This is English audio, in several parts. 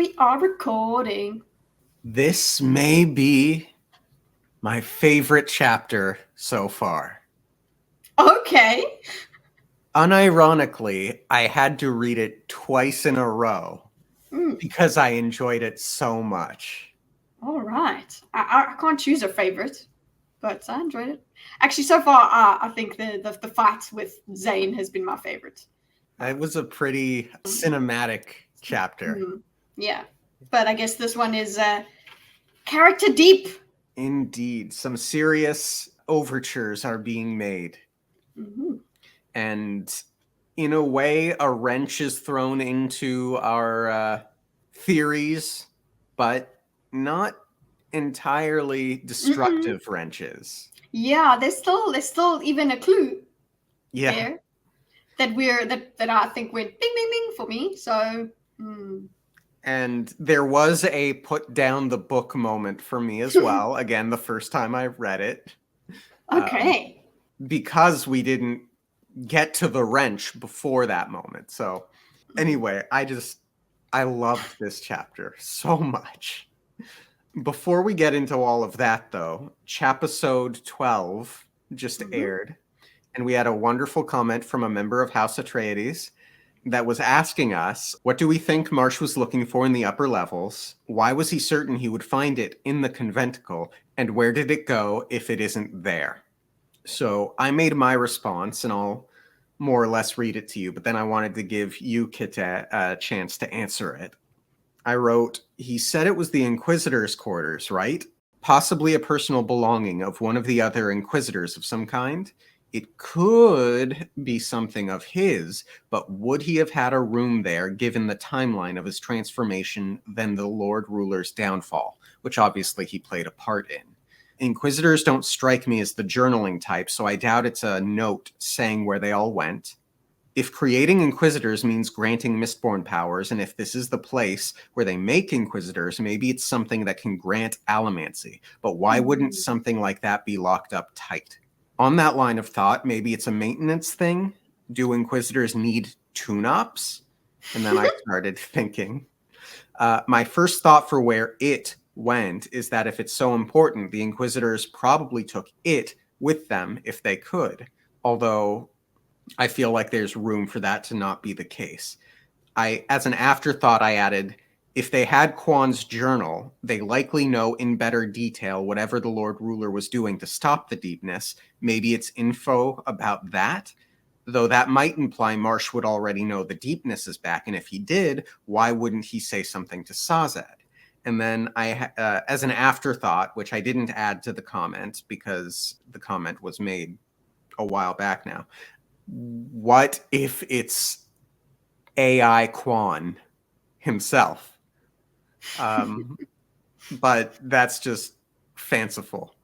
We are recording. This may be my favorite chapter so far. Okay. Unironically, I had to read it twice in a row because I enjoyed it so much. All right. I can't choose a favorite, but I enjoyed it. Actually, so far, I think the fight with Zane has been my favorite. It was a pretty cinematic chapter. Yeah. But I guess this one is character deep. Indeed. Some serious overtures are being made. Mm-hmm. And in a way, a wrench is thrown into our theories, but not entirely destructive wrenches. Yeah, there's still even a clue there that I think went bing bing bing for me. So And there was a put down the book moment for me as well. Again, the first time I read it. Okay. Because we didn't get to the wrench before that moment. So anyway, I loved this chapter so much. Before we get into all of that, though, Chapisode 12 just aired, and we had a wonderful comment from a member of House Atreides that was asking us, what do we think Marsh was looking for in the upper levels? Why was he certain he would find it in the conventicle? And where did it go if it isn't there? So I made my response, and I'll more or less read it to you, but then I wanted to give you, Kit, a chance to answer it. I wrote, he said it was the Inquisitor's quarters, right? Possibly a personal belonging of one of the other Inquisitors of some kind. It could be something of his, but would he have had a room there given the timeline of his transformation than the Lord Ruler's downfall, which obviously he played a part in? Inquisitors don't strike me as the journaling type, so I doubt it's a note saying where they all went. If creating Inquisitors means granting Mistborn powers, and if this is the place where they make Inquisitors, maybe it's something that can grant allomancy. But why wouldn't something like that be locked up tight? On that line of thought, maybe it's a maintenance thing. Do Inquisitors need tune-ups? And then I started thinking. My first thought for where it went is that if it's so important, the Inquisitors probably took it with them if they could. Although I feel like there's room for that to not be the case. As an afterthought, I added, if they had Quan's journal, they likely know in better detail whatever the Lord Ruler was doing to stop the deepness. Maybe it's info about that, though that might imply Marsh would already know the deepness is back, and if he did, why wouldn't he say something to Sazed? And then as an afterthought, which I didn't add to the comment because the comment was made a while back now, what if it's AI Quan himself? But that's just fanciful.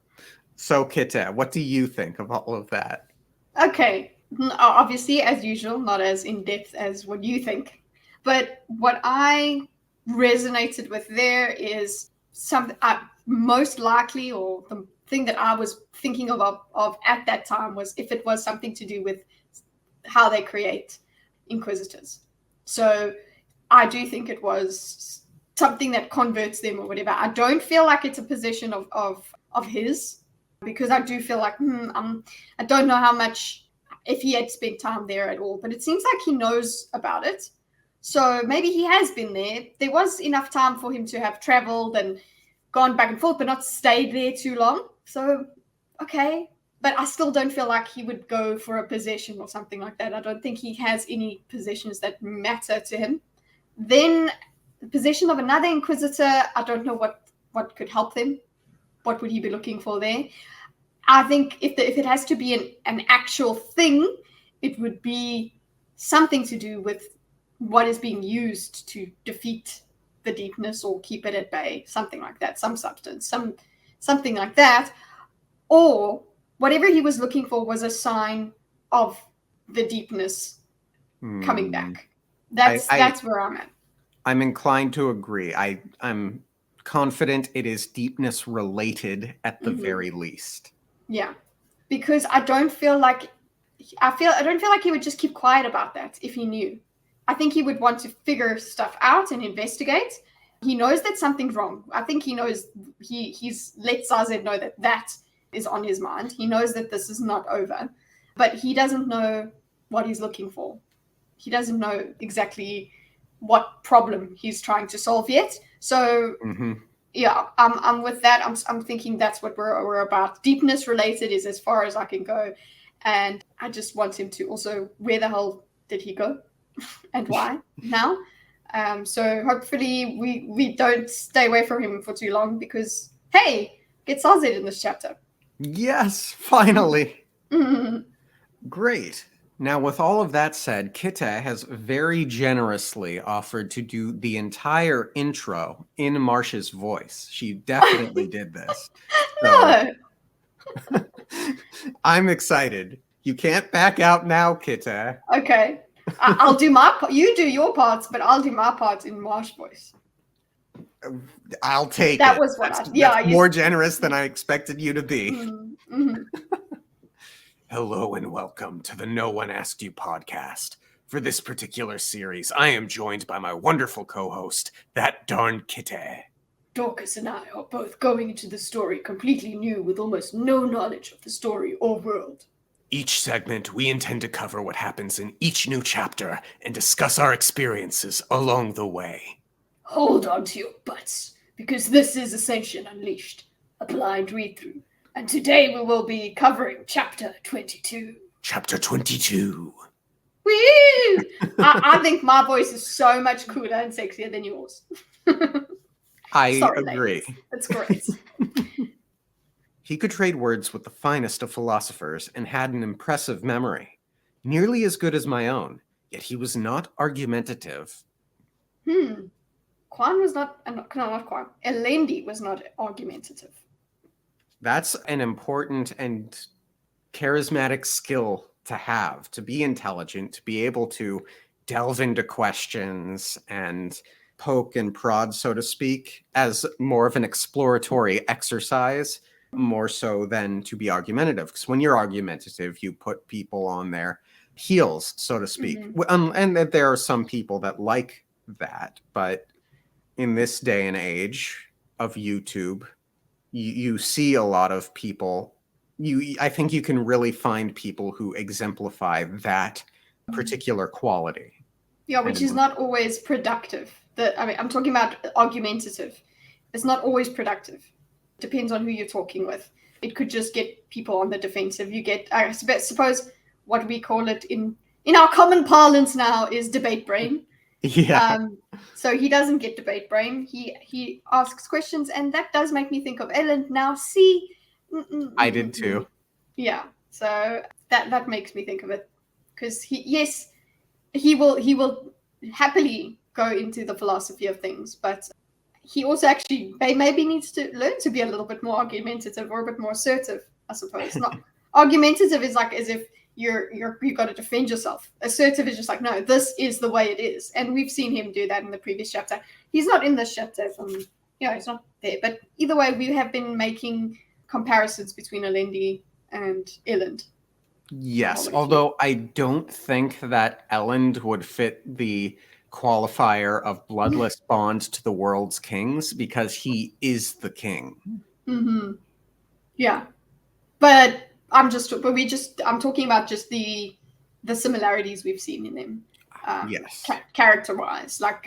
So, Kite, what do you think of all of that? Okay. Obviously, as usual, not as in-depth as what you think. But what I resonated with there is most likely, or the thing that I was thinking of at that time was if it was something to do with how they create Inquisitors. So I do think it was something that converts them or whatever. I don't feel like it's a position of his, because I do feel like I don't know how much, if he had spent time there at all, but it seems like he knows about it. So maybe he has been there. There was enough time for him to have traveled and gone back and forth, but not stayed there too long. So, okay. But I still don't feel like he would go for a possession or something like that. I don't think he has any possessions that matter to him. Then the possession of another Inquisitor, I don't know what could help them. What would he be looking for there? I think if it has to be an actual thing, it would be something to do with what is being used to defeat the deepness or keep it at bay, something like that, some substance, something like that. Or whatever he was looking for was a sign of the deepness coming back. That's where I'm at. I'm inclined to agree. I'm confident it is deepness related at the very least. Yeah, because I don't feel like he would just keep quiet about that if he knew. I think he would want to figure stuff out and investigate, He knows that something's wrong. I think he knows, he's let Sazed know that that is on his mind. He knows that this is not over, but he doesn't know what he's looking for. He doesn't know exactly what problem he's trying to solve yet. So yeah, I'm with that. I'm thinking that's what we're about. Deepness related is as far as I can go, and I just want him to also, where the hell did he go, and why now? So hopefully we don't stay away from him for too long, because hey, get Sazed in this chapter. Yes, finally. Mhm. Great. Now, with all of that said, Kita has very generously offered to do the entire intro in Marsh's voice. She definitely did this. No. I'm excited. You can't back out now, Kita. Okay. I'll do my part. You do your parts, but I'll do my parts in Marsh voice. I'll take That it. was what That's more generous than I expected you to be. Mm-hmm. Hello and welcome to the No One Asked You podcast. For this particular series, I am joined by my wonderful co-host, that darn Kitty. Dorkus and I are both going into the story completely new, with almost no knowledge of the story or world. Each segment, we intend to cover what happens in each new chapter and discuss our experiences along the way. Hold on to your butts, because this is Ascension Unleashed, a blind read-through. And today we will be covering Chapter 22. Chapter 22. Woo! I think my voice is so much cooler and sexier than yours. I Sorry, agree. Ladies. That's great. He could trade words with the finest of philosophers and had an impressive memory, nearly as good as my own, yet he was not argumentative. Quan was not Quan. Elendi was not argumentative. That's an important and charismatic skill to have, to be intelligent, to be able to delve into questions and poke and prod, so to speak, as more of an exploratory exercise, more so than to be argumentative. Because when you're argumentative, you put people on their heels, so to speak. And there are some people that like that, but in this day and age of YouTube, you see a lot of people. I think you can really find people who exemplify that particular quality. Yeah, which is not always productive. I'm talking about argumentative. It's not always productive. Depends on who you're talking with. It could just get people on the defensive. You get, I suppose, what we call it in our common parlance now is debate brain. Yeah. So he doesn't get debate brain. He asks questions, and that does make me think of Ellen. Now, see, I did too. Yeah. So that makes me think of it, because he will happily go into the philosophy of things, but he also actually maybe needs to learn to be a little bit more argumentative or a bit more assertive, I suppose. Not argumentative is like as if you've got to defend yourself. Assertive is just like, no, this is the way it is. And we've seen him do that in the previous chapter. He's not in this chapter he's not there. But either way, we have been making comparisons between Elendi and Elend. Yes, although I don't think that Elend would fit the qualifier of bloodless bond to the world's kings, because he is the king. Yeah, but I'm talking about just the similarities we've seen in them. Yes, character-wise, like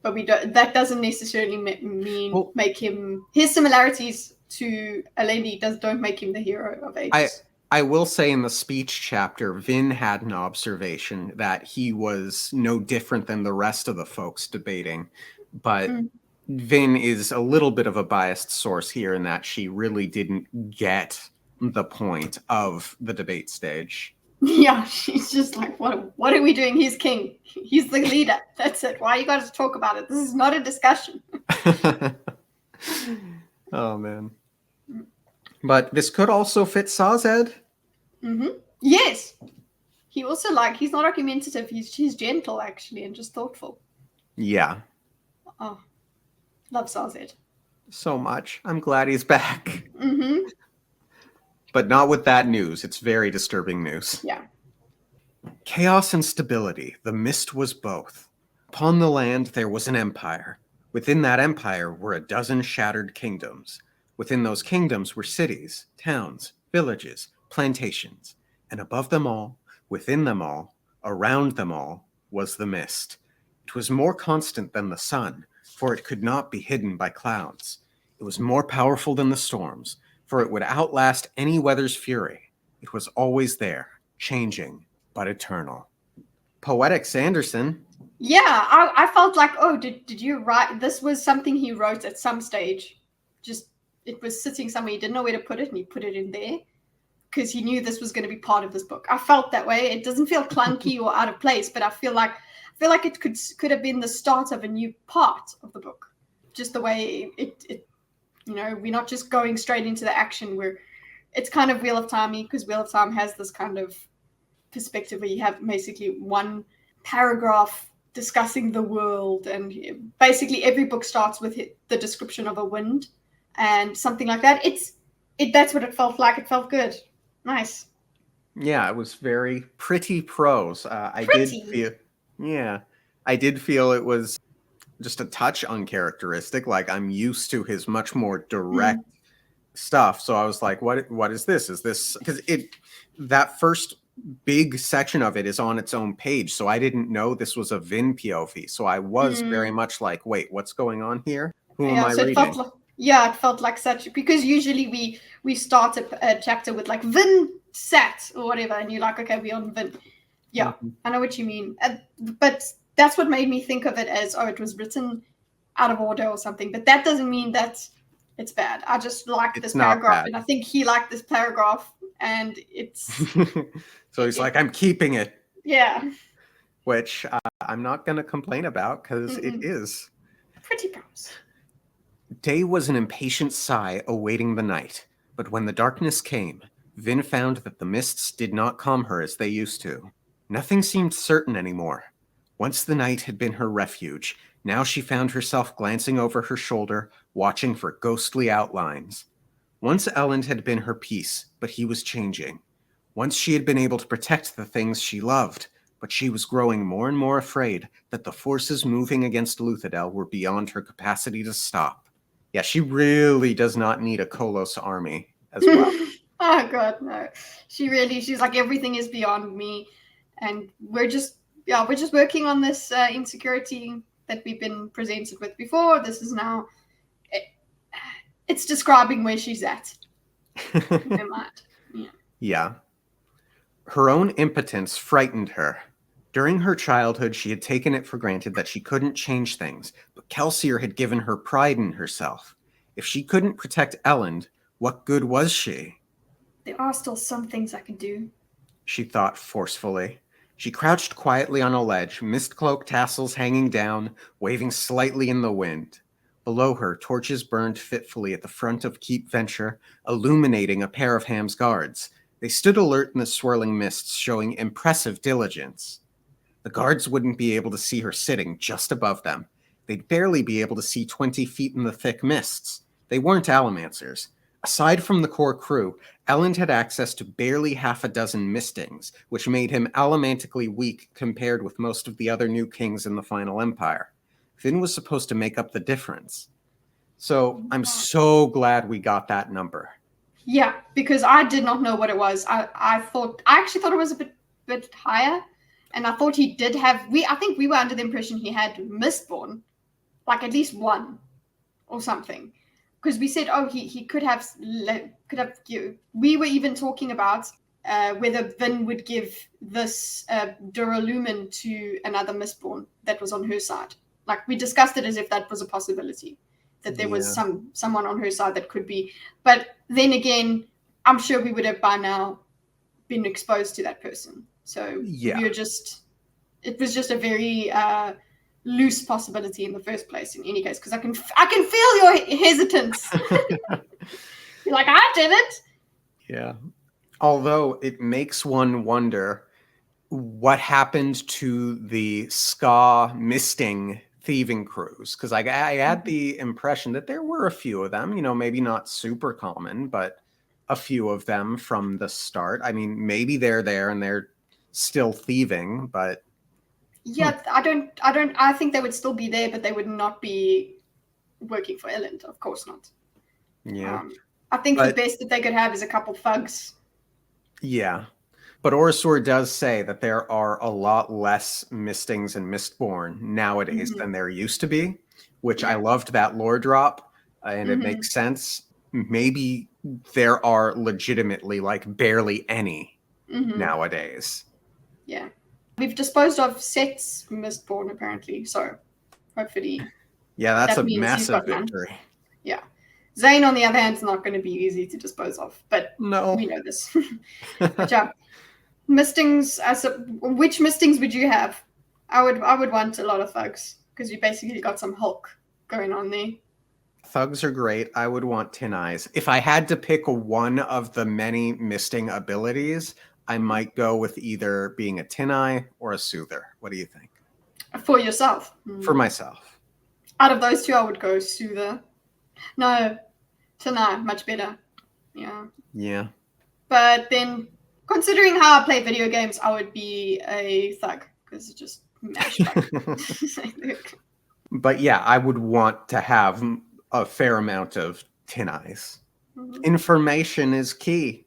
but we don't. That doesn't necessarily mean make him, his similarities to Elendi don't make him the hero of ages. I will say in the speech chapter, Vin had an observation that he was no different than the rest of the folks debating, but Vin is a little bit of a biased source here in that she really didn't get the point of the debate stage. Yeah, she's just like, what are we doing? He's king. He's the leader. That's it. Why you got to talk about it? This is not a discussion. Oh, man. But this could also fit Sazed. Yes. He also he's not argumentative. He's gentle, actually, and just thoughtful. Yeah. Oh, love Sazed so much. I'm glad he's back. But not with that news. It's very disturbing news. Yeah. Chaos and stability. The mist was both. Upon the land there was an empire. Within that empire were a dozen shattered kingdoms. Within those kingdoms were cities, towns, villages, plantations, and above them all, within them all, around them all, was the mist. It was more constant than the sun, for it could not be hidden by clouds. It was more powerful than the storms, for it would outlast any weather's fury. It was always there, changing, but eternal. Poetic Sanderson. Yeah, I felt like, oh, did you write? This was something he wrote at some stage. Just, it was sitting somewhere. He didn't know where to put it, and he put it in there because he knew this was going to be part of this book. I felt that way. It doesn't feel clunky or out of place, but I feel like it could have been the start of a new part of the book. Just the way it we're not just going straight into the action. It's kind of Wheel of Time-y, because Wheel of Time has this kind of perspective where you have basically one paragraph discussing the world, and basically every book starts with the description of a wind and something like that. That's what it felt like. It felt good. Nice. Yeah, it was very pretty prose. I did feel it was just a touch uncharacteristic. Like, I'm used to his much more direct stuff. So I was like, what is this? Is this, because that first big section of it is on its own page. So I didn't know this was a Vin POV. So I was very much like, wait, what's going on here? Who am I reading? It felt like such, because usually we start a chapter with like Vin sat or whatever, and you're like, okay, we're on Vin. Yeah, I know what you mean. But that's what made me think of it as, oh, it was written out of order or something. But that doesn't mean that it's bad. I just like this paragraph, and I think he liked this paragraph, and it's... So he's like, I'm keeping it. Yeah. Which I'm not going to complain about, because it is. Pretty prose. Day was an impatient sigh awaiting the night, but when the darkness came, Vin found that the mists did not calm her as they used to. Nothing seemed certain anymore. Once the night had been her refuge, now she found herself glancing over her shoulder, watching for ghostly outlines. Once Elend had been her peace, but he was changing. Once she had been able to protect the things she loved, but she was growing more and more afraid that the forces moving against Luthadel were beyond her capacity to stop. Yeah, she really does not need a Kolos army as well. Oh God, no. She's like, everything is beyond me, and we're just working on this insecurity that we've been presented with before. This is now, it's describing where she's at. Yeah. Her own impotence frightened her. During her childhood, she had taken it for granted that she couldn't change things, but Kelsier had given her pride in herself. If she couldn't protect Elend, what good was she? There are still some things I can do, she thought forcefully. She crouched quietly on a ledge, mist cloak tassels hanging down, waving slightly in the wind. Below her, torches burned fitfully at the front of Keep Venture, illuminating a pair of Ham's guards. They stood alert in the swirling mists, showing impressive diligence. The guards wouldn't be able to see her sitting just above them. They'd barely be able to see 20 feet in the thick mists. They weren't Allomancers. Aside from the core crew, Elend had access to barely half a dozen mistings, which made him allomantically weak compared with most of the other new kings in the Final Empire. Vin was supposed to make up the difference. So I'm so glad we got that number. Yeah, because I did not know what it was. I actually thought it was a bit higher, and I thought he did have. I think we were under the impression he had Mistborn, like at least one, or something. Because we said, oh, he could have. We were even talking about whether Vin would give this Duralumin to another Mistborn that was on her side. Like, we discussed it as if that was a possibility, that there was someone on her side that could be. But then again, I'm sure we would have by now been exposed to that person. So it was just a very loose possibility in the first place, in any case, because I can feel your hesitance. You're like, I did it. Yeah. Although it makes one wonder what happened to the Ska misting thieving crews, because I had the impression that there were a few of them, maybe not super common, but a few of them from the start. I mean, maybe they're there and they're still thieving, but I think they would still be there, but they would not be working for Elend. Of course not. Yeah. I think the But best that they could have is a couple thugs. yeah. But Orisur does say that there are a lot less Mistings and Mistborn nowadays than there used to be, which I Yeah. loved that lore drop, and it makes sense. Maybe there are legitimately like barely any nowadays. Yeah. We've disposed of Set's Mistborn, apparently, so hopefully Yeah, that's that a means he's massive got none. victory. Yeah. Zane, on the other hand, is not going to be easy to dispose of, but No. we know this. But yeah, Mistings. Which Mistings would you have? I would want a lot of thugs because you basically got some Hulk going on there. Thugs are great. I would want Tin Eyes. If I had to pick one of the many misting abilities, I might go with either being a Tin Eye or a Soother. What do you think? For yourself. For myself. Out of those two, I would go Soother. No, Tonight, much better. Yeah. Yeah. But then, considering how I play video games, I would be a thug because it's just mash But yeah, I would want to have a fair amount of Tin Eyes. Information is key.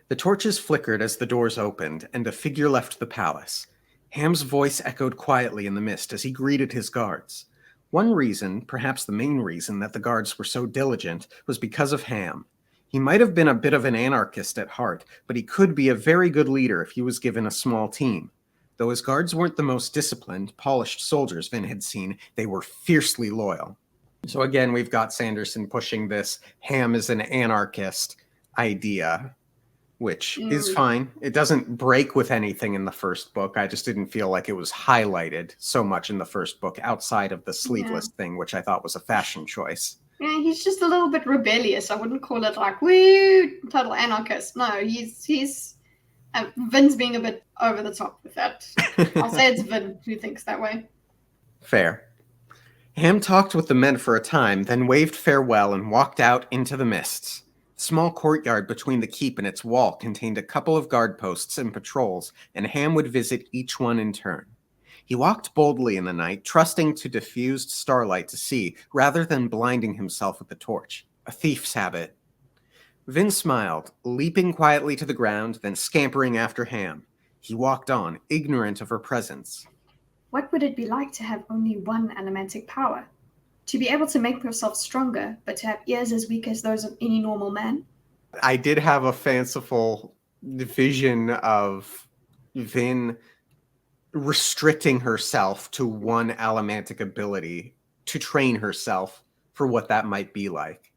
The torches flickered as the doors opened, and a figure left the palace. Ham's voice echoed quietly in the mist as he greeted his guards. One reason, perhaps the main reason, that the guards were so diligent was because of Ham. He might have been a bit of an anarchist at heart, but he could be a very good leader if he was given a small team. Though his guards weren't the most disciplined, polished soldiers Vin had seen, they were fiercely loyal. So again, we've got Sanderson pushing this Ham is an anarchist idea, which is fine. It doesn't break with anything in the first book. I just didn't feel like it was highlighted so much in the first book outside of the sleeveless thing, which I thought was a fashion choice. Yeah, he's just a little bit rebellious. I wouldn't call it like, woo, total anarchist. No, he's Vin's being a bit over the top with that. I'll say it's Vin who thinks that way. Fair. Ham talked with the men for a time, then waved farewell and walked out into the mists. The small courtyard between the keep and its wall contained a couple of guard posts and patrols, and Ham would visit each one in turn. He walked boldly in the night, trusting to diffused starlight to see, rather than blinding himself with the torch. A thief's habit. Vin smiled, leaping quietly to the ground, then scampering after Ham. He walked on, ignorant of her presence. What would it be like to have only one elementic power? To be able to make yourself stronger, but to have ears as weak as those of any normal man? I did have a fanciful vision of Vin restricting herself to one allomantic ability to train herself for what that might be like.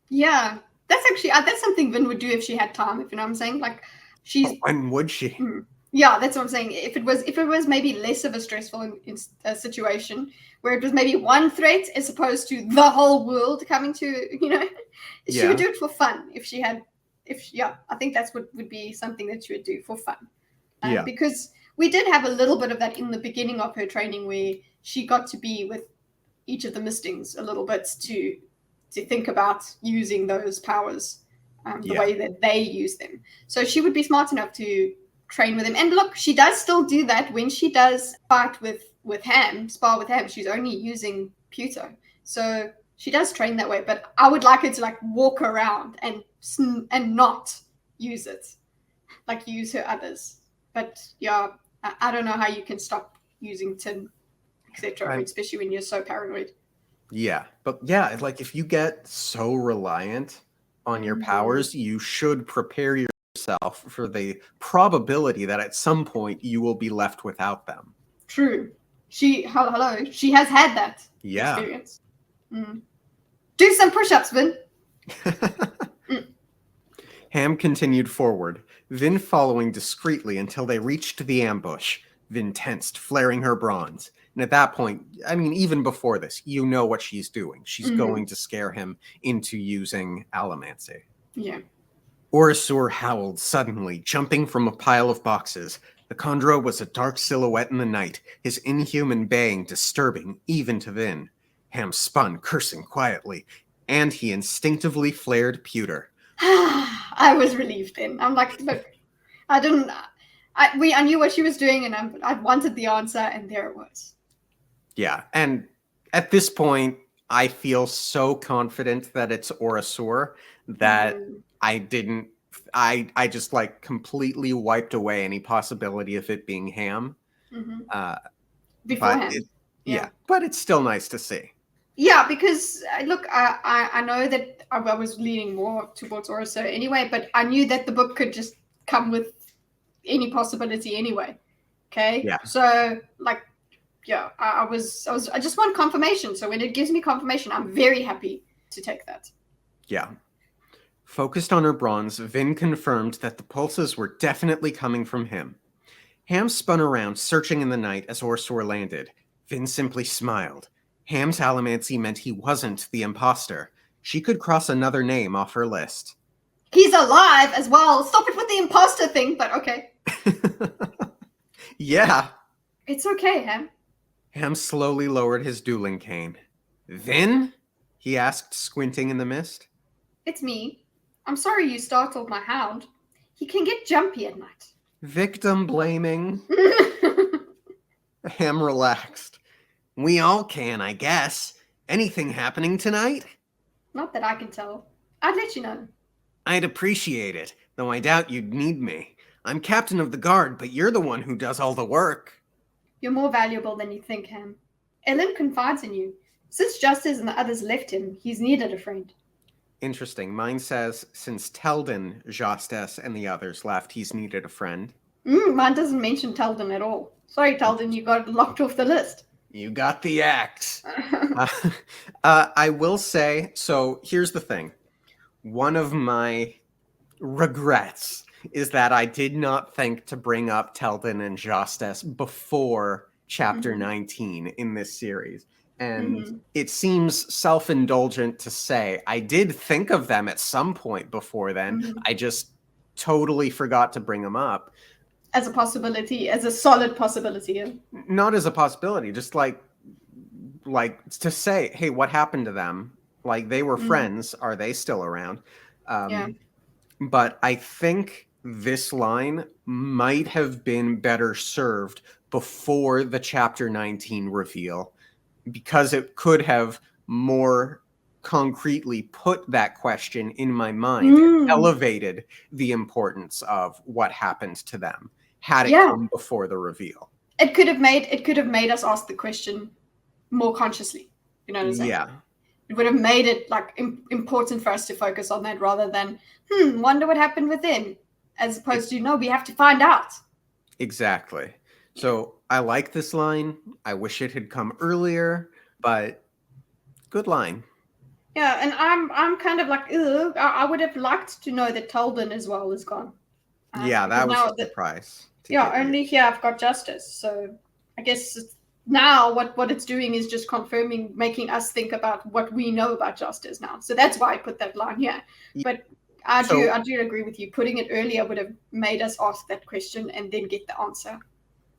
Yeah, that's actually that's something Vin would do if she had time. If you know what I'm saying, like she's. When would she? Yeah, that's what I'm saying. If it was maybe less of a stressful situation where it was maybe one threat as opposed to the whole world coming to, she would do it for fun. I think that's what would be something that she would do for fun. Because we did have a little bit of that in the beginning of her training where she got to be with each of the mistings a little bit to think about using those powers the way that they use them. So she would be smart enough to train with him. And look, she does still do that when she does fight with Ham, spar with Ham. She's only using Puto. So she does train that way. But I would like her to like walk around and not use it, like use her others. But yeah, I don't know how you can stop using tin, etc., especially when you're so paranoid. Yeah, but yeah, like if you get so reliant on your powers, you should prepare yourself for the probability that at some point you will be left without them. True. She has had that experience. Do some push-ups, Vin. Ham continued forward, Vin following discreetly until they reached the ambush. Vin tensed, flaring her bronze. And at that point, I mean, even before this, you know what she's doing. She's going to scare him into using Allomancy. Yeah. Orisur howled suddenly, jumping from a pile of boxes. The Chondro was a dark silhouette in the night, his inhuman baying disturbing even to Vin. Ham spun, cursing quietly, and he instinctively flared pewter. I was relieved then. I'm like, look, I knew what she was doing, and I wanted the answer, and there it was. Yeah, and At this point, I feel so confident that it's Orasur that I just like completely wiped away any possibility of it being Ham. Uh, Beforehand. but it's still nice to see. Yeah, because look, I know that I was leaning more towards Orso anyway, but I knew that the book could just come with any possibility anyway. Okay. Yeah. So like, yeah, I just want confirmation. So when it gives me confirmation, I'm very happy to take that. Yeah. Focused on her bronze, Vin confirmed that the pulses were definitely coming from him. Ham spun around, searching in the night as Orsor landed. Vin simply smiled. Ham's allomancy meant he wasn't the imposter. She could cross another name off her list. He's alive as well. Stop it with the imposter thing, but okay. Yeah. It's okay, Ham. Ham slowly lowered his dueling cane. Vin? He asked, squinting in the mist. It's me. I'm sorry you startled my hound. He can get jumpy at night. Victim blaming. Ham relaxed. We all can, I guess. Anything happening tonight? Not that I can tell. I'd let you know. I'd appreciate it, though I doubt you'd need me. I'm captain of the guard, but you're the one who does all the work. You're more valuable than you think, Ham. Ellen confides in you. Since Justice and the others left him, he's needed a friend. Interesting. Mine says, since Teldon, Justice, and the others left, he's needed a friend. Mine doesn't mention Teldon at all. Sorry, Teldon, you got locked off the list. You got the axe. I will say, so here's the thing. One of my regrets is that I did not think to bring up Teldon and Justice before chapter 19 in this series. And it seems self-indulgent to say I did think of them at some point before then. I just totally forgot to bring them up. As a possibility, as a solid possibility. Yeah? Not as a possibility, just like to say, hey, what happened to them? Like, they were friends. Are they still around? But I think this line might have been better served before the chapter 19 reveal, because it could have more concretely put that question in my mind and elevated the importance of what happened to them had it come before the reveal. It could have made us ask the question more consciously. You know what I'm saying? Yeah. It would have made it like important for us to focus on that rather than, wonder what happened with them, as opposed to, no, we have to find out. Exactly. So I like this line. I wish it had come earlier, but good line. Yeah, and I'm kind of like, I would have liked to know that Teldon as well is gone. Yeah, that was a surprise. Yeah, only here I've got Justice. So I guess now what it's doing is just confirming, making us think about what we know about Justice now. So that's why I put that line here. But I do agree with you. Putting it earlier would have made us ask that question and then get the answer.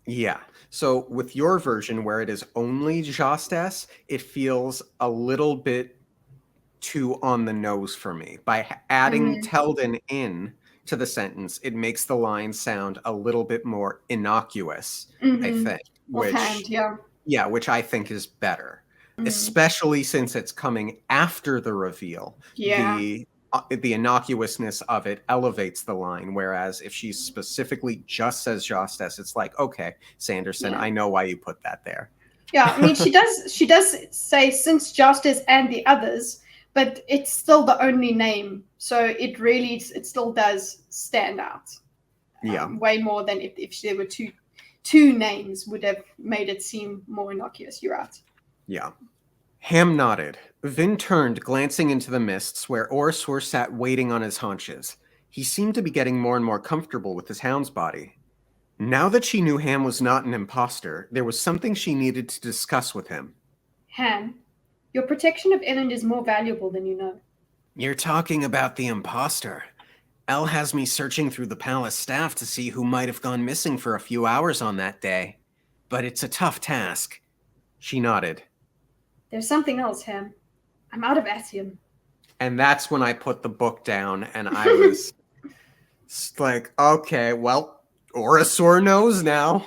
Yeah. So with your version where it is only Justice, it feels a little bit too on the nose for me. By adding Teldon in to the sentence, it makes the line sound a little bit more innocuous, I think. Which I think is better, especially since it's coming after the reveal. Yeah. The innocuousness of it elevates the line, whereas if she specifically just says Justice, it's like, okay, Sanderson, I know why you put that there. Yeah, I mean, she does say since Justice and the others, but it's still the only name, so it still does stand out. Way more than if there were two names would have made it seem more innocuous. You're right. Yeah. Ham nodded. Vin turned, glancing into the mists where Orasur sat waiting on his haunches. He seemed to be getting more and more comfortable with his hound's body. Now that she knew Ham was not an imposter, there was something she needed to discuss with him. Ham, your protection of Ellen is more valuable than you know. You're talking about the imposter. Elle has me searching through the palace staff to see who might have gone missing for a few hours on that day. But it's a tough task. She nodded. There's something else, Ham. I'm out of Asium. And that's when I put the book down and I was like, okay, well, Orasur knows now.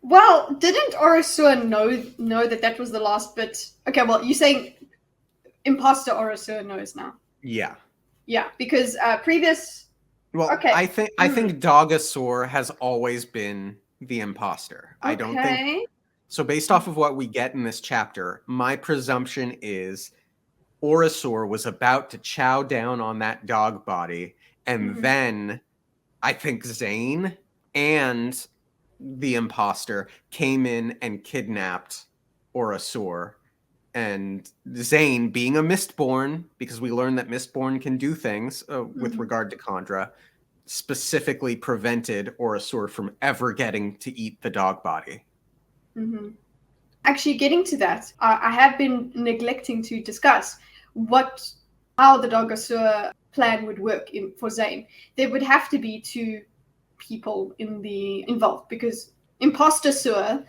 Well, didn't Orosur know that was the last bit? Okay, well, you're saying imposter Orosur knows now. Yeah. Yeah, because previous. Well, Okay. I think Dogasaur has always been the imposter. I don't think Okay. so. Based off of what we get in this chapter, my presumption is Orosur was about to chow down on that dog body, and then I think Zane and the imposter came in and kidnapped Orosur. And Zane, being a Mistborn, because we learned that Mistborn can do things with regard to Kandra, specifically prevented Orosur from ever getting to eat the dog body. Actually, getting to that, I have been neglecting to discuss how the Dogasur plan would work for Zane. There would have to be two people involved because Imposter Sur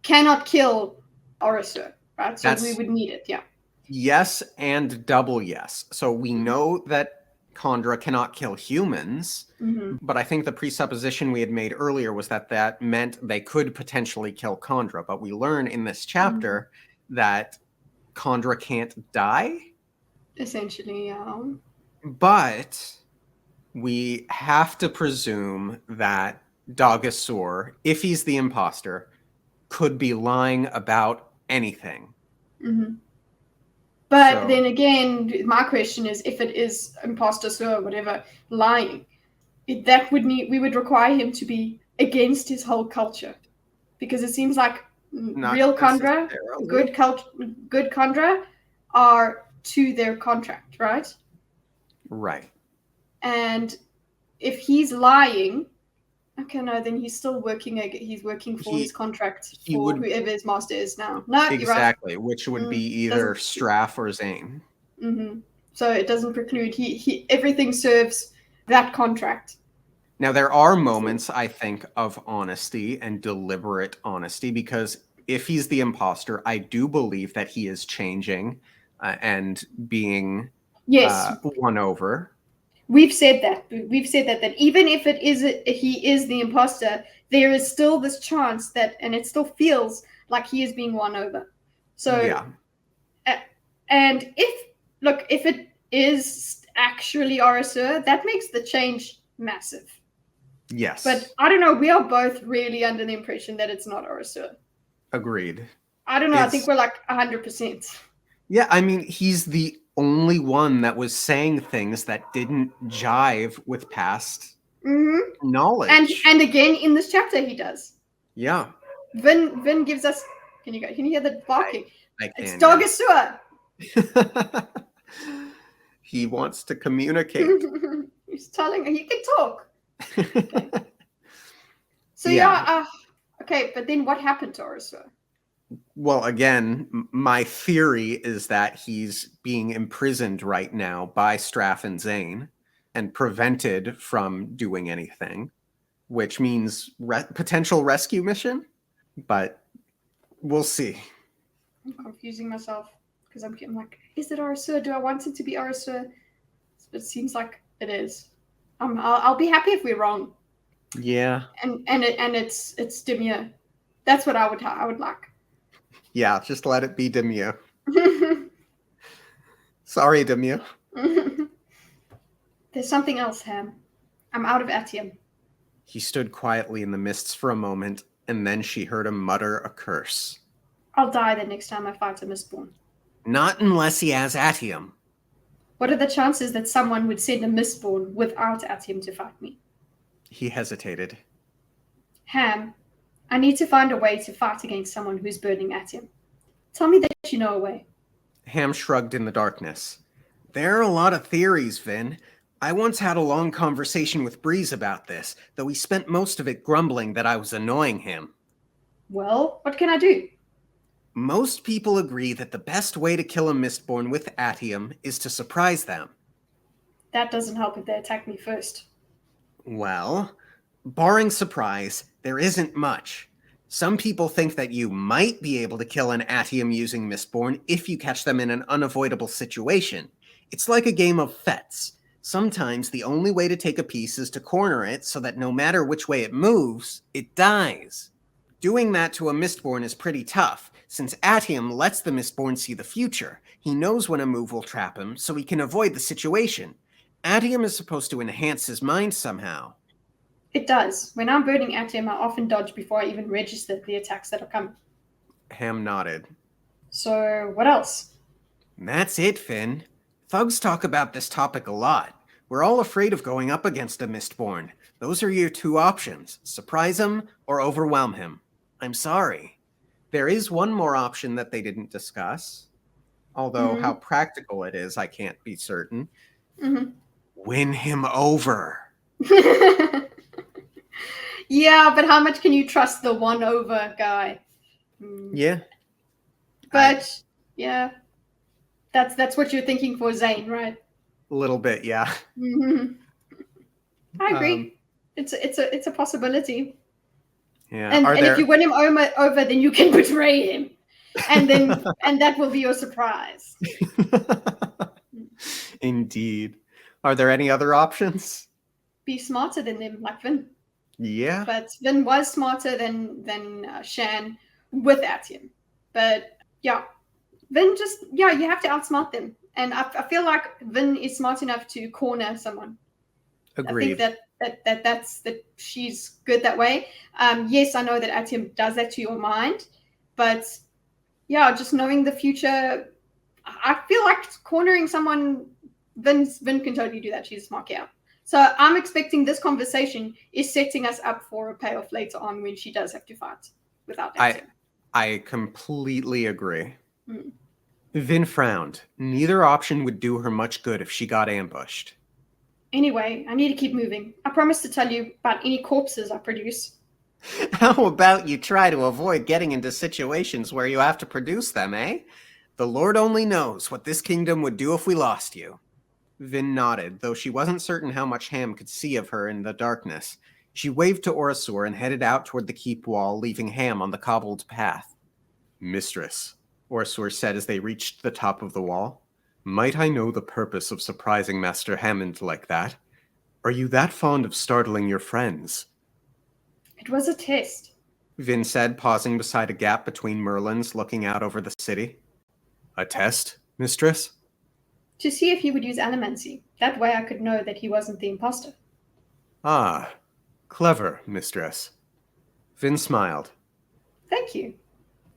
cannot kill Orosur, right? So we would need it, yeah. Yes and double yes. So we know that Kandra cannot kill humans, but I think the presupposition we had made earlier was that meant they could potentially kill Kandra. But we learn in this chapter that Kandra can't die. Essentially, yeah. But we have to presume that Dogasur, if he's the imposter, could be lying about anything. But then again, my question is, if it is imposter Sur or whatever lying, we would require him to be against his whole culture, because it seems like real Kandra, good Kandra, are to their contract, right? Right. And if he's lying, okay, no, then he's still working. He's working for his contract for whoever his master is now. No, exactly, you're right. Which would be either Straff or Zane. So it doesn't preclude. He everything serves that contract. Now there are moments, I think, of honesty and deliberate honesty, because if he's the imposter, I do believe that he is changing and being won over. We've said that even if he is the imposter, there is still this chance that, and it still feels like he is being won over. So yeah. And if it is actually Orosur, that makes the change massive. Yes. But I don't know. We are both really under the impression that it's not Orosur. Agreed. I don't know. I think we're like 100%. Yeah, I mean, he's the only one that was saying things that didn't jive with past knowledge. And again, in this chapter, he does. Yeah. Vin gives us. Can you hear the barking? I can. It's Dogasur. He wants to communicate. He's telling. He can talk. Okay. So yeah. Okay, but then what happened to Orosur? Well, again, my theory is that he's being imprisoned right now by Straff and Zane and prevented from doing anything, which means potential rescue mission, but we'll see. I'm confusing myself because I'm like, is it Orosur? Do I want it to be Orosur? It seems like it is. I'll be happy if we're wrong. Yeah. And it's Dimir. That's what I would like. Yeah, just let it be Dimir. Sorry, Dimir. There's something else, Ham. I'm out of Atium. He stood quietly in the mists for a moment, and then she heard him mutter a curse. I'll die the next time I fight a Mistborn. Not unless he has Atium. What are the chances that someone would send a Mistborn without Atium to fight me? He hesitated. Ham, I need to find a way to fight against someone who's burning Atium. Tell me that you know a way. Ham shrugged in the darkness. There are a lot of theories, Vin. I once had a long conversation with Breeze about this, though he spent most of it grumbling that I was annoying him. Well, what can I do? Most people agree that the best way to kill a Mistborn with Atium is to surprise them. That doesn't help if they attack me first. Well, barring surprise, there isn't much. Some people think that you might be able to kill an Atium using Mistborn if you catch them in an unavoidable situation. It's like a game of Fets. Sometimes the only way to take a piece is to corner it so that no matter which way it moves, it dies. Doing that to a Mistborn is pretty tough, since Atium lets the Mistborn see the future. He knows when a move will trap him, so he can avoid the situation. Atium is supposed to enhance his mind somehow. It does. When I'm burning at him, I often dodge before I even register the attacks that are coming. Ham nodded. So, what else? That's it, Finn. Thugs talk about this topic a lot. We're all afraid of going up against a Mistborn. Those are your two options. Surprise him or overwhelm him. I'm sorry. There is one more option that they didn't discuss. Although how practical it is, I can't be certain. Win him over. Yeah, but how much can you trust the one over guy? Yeah. But yeah, that's what you're thinking for Zane, right? A little bit, yeah. I agree. It's a possibility. Yeah. And if you win him over, then you can betray him, and that will be your surprise. Indeed. Are there any other options? Be smarter than them, like Vin. Yeah. But Vin was smarter than Shan with Atium. But yeah, Vin you have to outsmart them. And I feel like Vin is smart enough to corner someone. Agreed. I think that she's good that way. Yes, I know that Atium does that to your mind, but yeah, just knowing the future, I feel like cornering someone, Vin can totally do that. She's a smart gal. So I'm expecting this conversation is setting us up for a payoff later on when she does have to fight without Atium. I completely agree. Vin frowned. Neither option would do her much good if she got ambushed. Anyway, I need to keep moving. I promise to tell you about any corpses I produce. How about you try to avoid getting into situations where you have to produce them, eh? The Lord only knows what this kingdom would do if we lost you. Vin nodded, though she wasn't certain how much Ham could see of her in the darkness. She waved to Orasur and headed out toward the keep wall, leaving Ham on the cobbled path. Mistress, Orasur said as they reached the top of the wall, might I know the purpose of surprising Master Hammond like that? Are you that fond of startling your friends? It was a test, Vin said, pausing beside a gap between Merlins looking out over the city. A test, mistress? to see if he would use Allomancy. That way I could know that he wasn't the imposter. Ah, clever, mistress. Vin smiled. Thank you.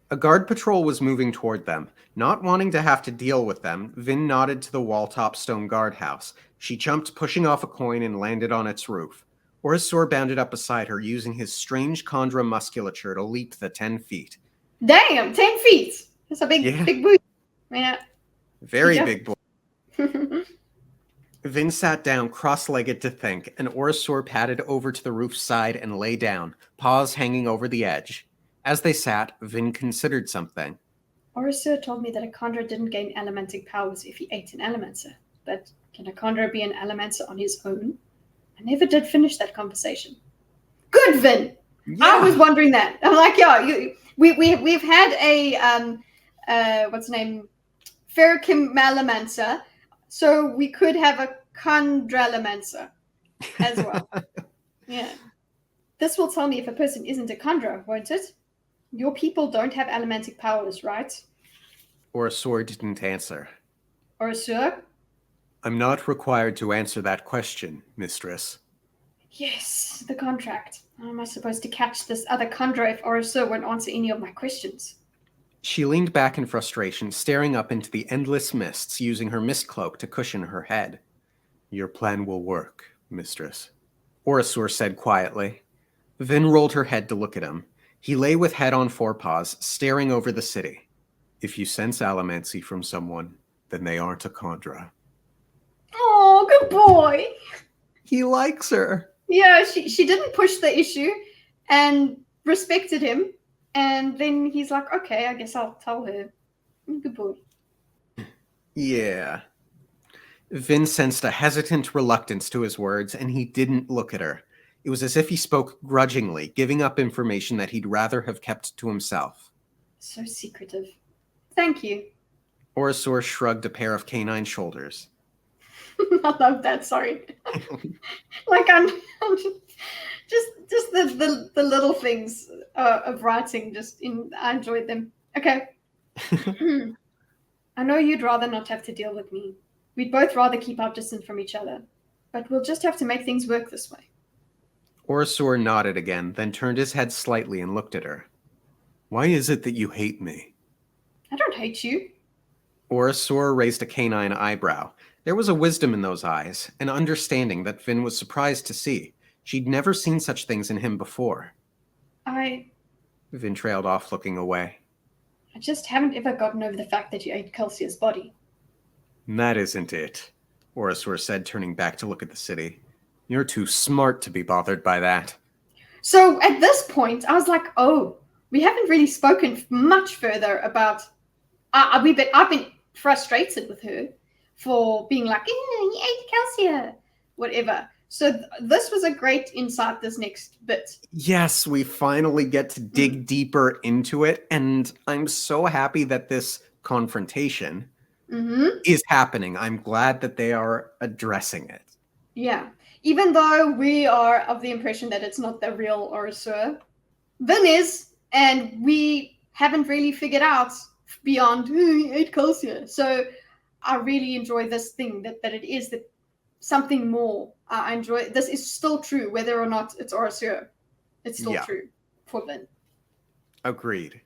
A guard patrol was moving toward them. Not wanting to have to deal with them, Vin nodded to the wall-top stone guardhouse. She jumped, pushing off a coin, and landed on its roof. Orasur bounded up beside her, using his strange chondra musculature to leap the 10 feet. Damn, 10 feet! That's a big boy. Yeah. Very big boy. Vin sat down, cross-legged to think, and Orasur padded over to the roof's side and lay down, paws hanging over the edge. As they sat, Vin considered something. Orasur told me that a Chondra didn't gain elementic powers if he ate an Allomancer. But can a Chondra be an Allomancer on his own? I never did finish that conversation. Good, Vin! Yeah. I was wondering that. I'm like, yeah, we've had a, what's the name? Ferrokim Allomancer. So we could have a Chondralomancer as well. Yeah. This will tell me if a person isn't a Chondra, won't it? Your people don't have allomantic powers, right? Orasur didn't answer. Orasur? I'm not required to answer that question, mistress. Yes, the contract. How am I supposed to catch this other Chondra if Orasur won't answer any of my questions? She leaned back in frustration, staring up into the endless mists, using her mist cloak to cushion her head. Your plan will work, mistress, Orasur said quietly. Vin rolled her head to look at him. He lay with head on forepaws, staring over the city. If you sense allomancy from someone, then they aren't a Chondra. Oh, good boy. He likes her. Yeah, she didn't push the issue and respected him. And then he's like, okay, I guess I'll tell her. Good boy. Yeah. Vin sensed a hesitant reluctance to his words, and he didn't look at her. It was as if he spoke grudgingly, giving up information that he'd rather have kept to himself. So secretive. Thank you. Orasur shrugged a pair of canine shoulders. I love that, sorry. Like, I'm just, just the little things of writing. I enjoyed them. Okay. I know you'd rather not have to deal with me. We'd both rather keep our distance from each other. But we'll just have to make things work this way. Orasor nodded again, then turned his head slightly and looked at her. Why is it that you hate me? I don't hate you. Orasor raised a canine eyebrow. There was a wisdom in those eyes, an understanding that Vin was surprised to see. She'd never seen such things in him before. Vin trailed off, looking away. I just haven't ever gotten over the fact that you ate Kelsia's body. That isn't it, Orasor said, turning back to look at the city. You're too smart to be bothered by that. So at this point, I was like, oh, we haven't really spoken much further about... I've been frustrated with her for being like, you ate Kelsia, whatever. So this was a great insight, this next bit. Yes, we finally get to dig deeper into it, and I'm so happy that this confrontation is happening. I'm glad that they are addressing it. Yeah. Even though we are of the impression that it's not the real Orasor, Vin is, and we haven't really figured out beyond, he ate Kelsia. So I really enjoy this thing, that it is that something more. I enjoy this is still true, whether or not it's Orasor. It's still true for Vin. Agreed.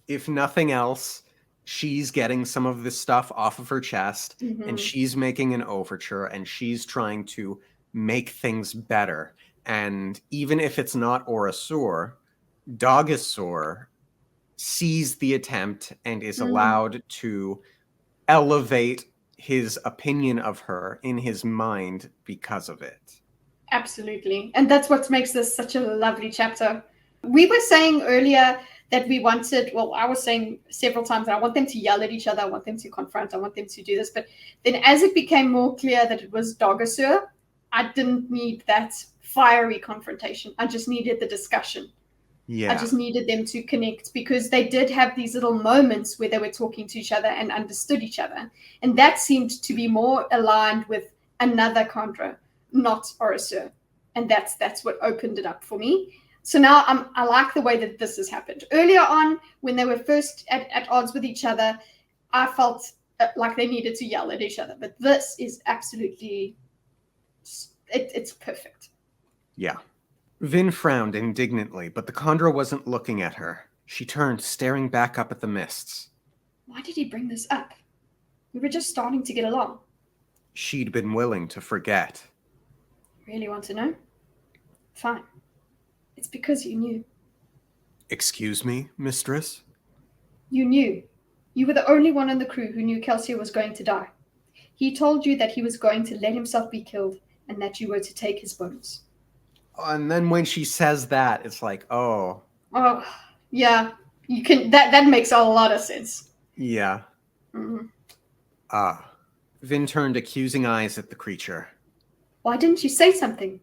If nothing else, she's getting some of this stuff off of her chest, and she's making an overture, and she's trying to make things better. And even if it's not Orasor, Dorkus sees the attempt and is allowed to elevate his opinion of her in his mind because of it. Absolutely. And that's what makes this such a lovely chapter. We were saying earlier that we wanted, well, I was saying several times that I want them to yell at each other, I want them to confront, I want them to do this. But then as it became more clear that it was Dorkus, I didn't need that fiery confrontation. I just needed the discussion. Yeah. I just needed them to connect, because they did have these little moments where they were talking to each other and understood each other. And that seemed to be more aligned with another Chandra, not Orasor. And that's what opened it up for me. So now I like the way that this has happened. Earlier on, when they were first at odds with each other, I felt like they needed to yell at each other. But this is absolutely, it's perfect. Yeah. Vin frowned indignantly, but the Chandra wasn't looking at her. She turned, staring back up at the mists. Why did he bring this up? We were just starting to get along. She'd been willing to forget. Really want to know? Fine. It's because you knew. Excuse me, mistress? You knew. You were the only one on the crew who knew Kelsia was going to die. He told you that he was going to let himself be killed and that you were to take his bones. And then when she says that, it's like, oh. Oh, yeah. You can. That makes a lot of sense. Yeah. Vin turned accusing eyes at the creature. Why didn't you say something?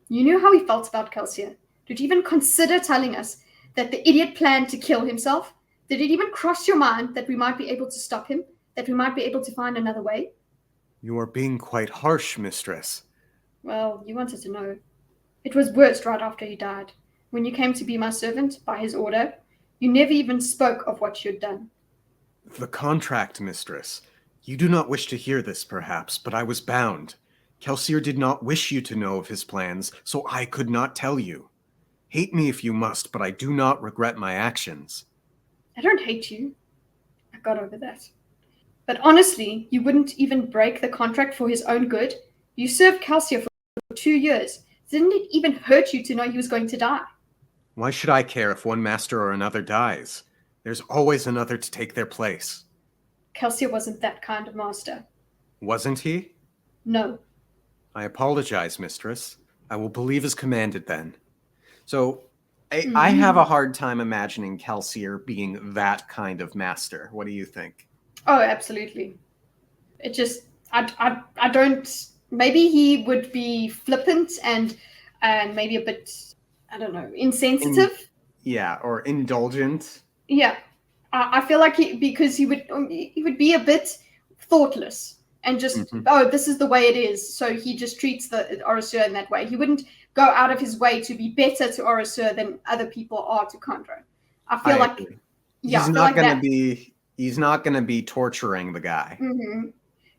You knew how he felt about Kelsia. Did you even consider telling us that the idiot planned to kill himself? Did it even cross your mind that we might be able to stop him? That we might be able to find another way? You are being quite harsh, mistress. Well, you wanted to know. It was worst right after he died. When you came to be my servant, by his order, you never even spoke of what you'd done. The contract, mistress. You do not wish to hear this, perhaps, but I was bound. Kelsier did not wish you to know of his plans, so I could not tell you. Hate me if you must, but I do not regret my actions. I don't hate you. I got over that. But honestly, you wouldn't even break the contract for his own good. You served Kelsier for 2 years. Didn't it even hurt you to know he was going to die? Why should I care if one master or another dies? There's always another to take their place. Kelsier wasn't that kind of master. Wasn't he? No. I apologize, mistress. I will believe as commanded then. So, I have a hard time imagining Kelsier being that kind of master. What do you think? Oh, absolutely. It just, I don't... Maybe he would be flippant and maybe a bit, I don't know, insensitive. Or indulgent. Yeah, I feel like because he would be a bit thoughtless and just, oh, this is the way it is. So he just treats the Orasor in that way. He wouldn't go out of his way to be better to Orosur than other people are to Kandra. I feel like agree. Yeah, he's I feel not like going to that. be he's not going to be torturing the guy. Mm-hmm.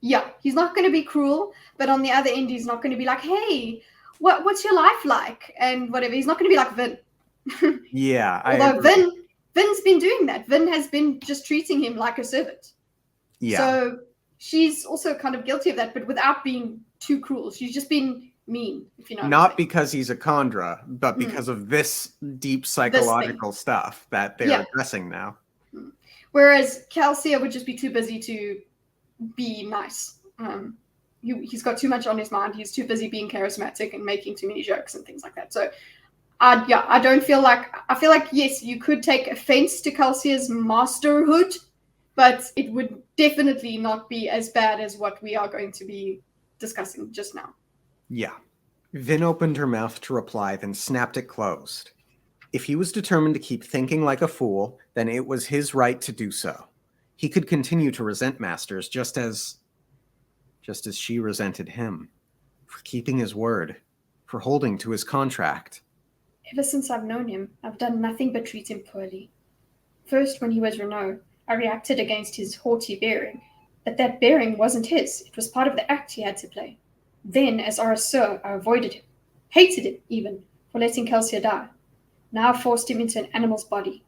Yeah, he's not going to be cruel, but on the other end, he's not going to be like, "Hey, what's your life like?" and whatever. He's not going to be like Vin. Yeah, I Although agree. Vin's been doing that. Vin has been just treating him like a servant. Yeah. So she's also kind of guilty of that, but without being too cruel. She's just been mean, if you know what I'm Not saying. because he's a Khandra, but because of this deep This psychological stuff that they're Yeah. addressing now. Whereas Calcia would just be too busy to be nice. He's got too much on his mind. He's too busy being charismatic and making too many jokes and things like that. So, I don't feel like, I feel like, yes, you could take offense to Calcia's masterhood, but it would definitely not be as bad as what we are going to be discussing just now. Yeah. Vin opened her mouth to reply, then snapped it closed. If he was determined to keep thinking like a fool, then it was his right to do so. He could continue to resent Masters just as she resented him, for keeping his word, for holding to his contract. Ever since I've known him, I've done nothing but treat him poorly. First, when he was Renault, I reacted against his haughty bearing, but that bearing wasn't his. It was part of the act he had to play. Then, as Orosur, I avoided him, hated him even, for letting Kelsier die. Now I forced him into an animal's body.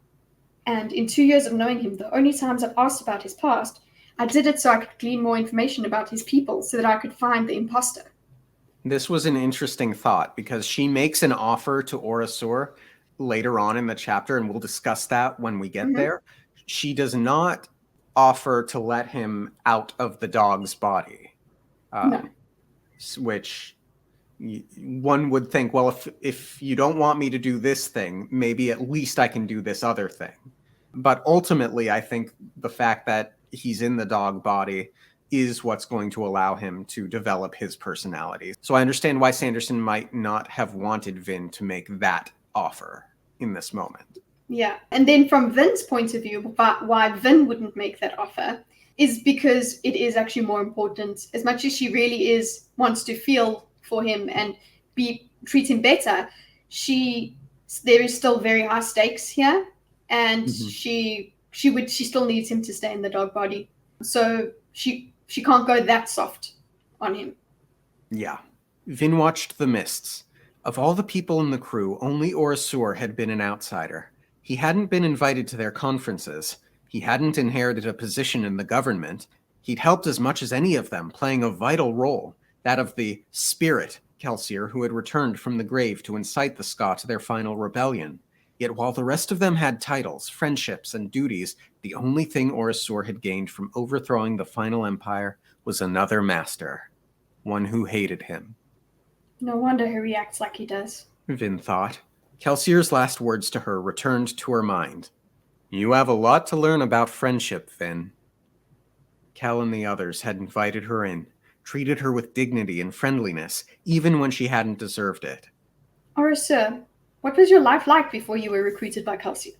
And in 2 years of knowing him, the only times I've asked about his past, I did it so I could glean more information about his people so that I could find the imposter. This was an interesting thought because she makes an offer to Orosur later on in the chapter, and we'll discuss that when we get there. She does not offer to let him out of the dog's body, No. which one would think, well, if you don't want me to do this thing, maybe at least I can do this other thing. But ultimately, I think the fact that he's in the dog body is what's going to allow him to develop his personality. So I understand why Sanderson might not have wanted Vin to make that offer in this moment. Yeah. And then from Vin's point of view, why Vin wouldn't make that offer is because it is actually more important. As much as she really wants to feel for him and treat him better, there is still very high stakes here, and she still needs him to stay in the dog body. So she can't go that soft on him. Yeah. Vin watched the mists. Of all the people in the crew, only Orosur had been an outsider. He hadn't been invited to their conferences. He hadn't inherited a position in the government. He'd helped as much as any of them, playing a vital role, that of the spirit Kelsier who had returned from the grave to incite the Ska to their final rebellion. Yet while the rest of them had titles, friendships, and duties, the only thing Orosur had gained from overthrowing the final empire was another master, one who hated him. No wonder he reacts like he does, Vin thought. Kelsier's last words to her returned to her mind. You have a lot to learn about friendship, Vin. Kel and the others had invited her in, treated her with dignity and friendliness, even when she hadn't deserved it. Orosur, what was your life like before you were recruited by Kelsier?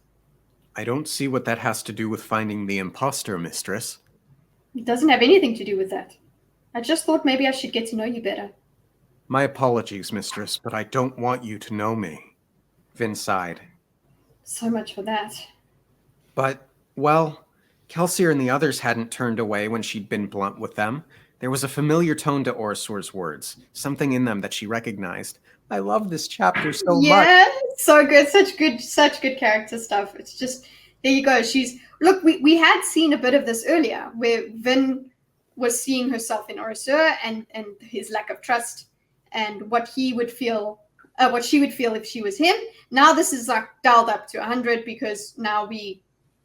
I don't see what that has to do with finding the imposter, mistress. It doesn't have anything to do with that. I just thought maybe I should get to know you better. My apologies, mistress, but I don't want you to know me. Vin sighed. So much for that. But, well, Kelsier and the others hadn't turned away when she'd been blunt with them. There was a familiar tone to Orosur's words, something in them that she recognized. I love this chapter so much. Yeah, so good. Such good character stuff. It's just, there you go. Look, we had seen a bit of this earlier where Vin was seeing herself in Orosur and his lack of trust and what he would feel, what she would feel if she was him. Now this is like dialed up to 100 because now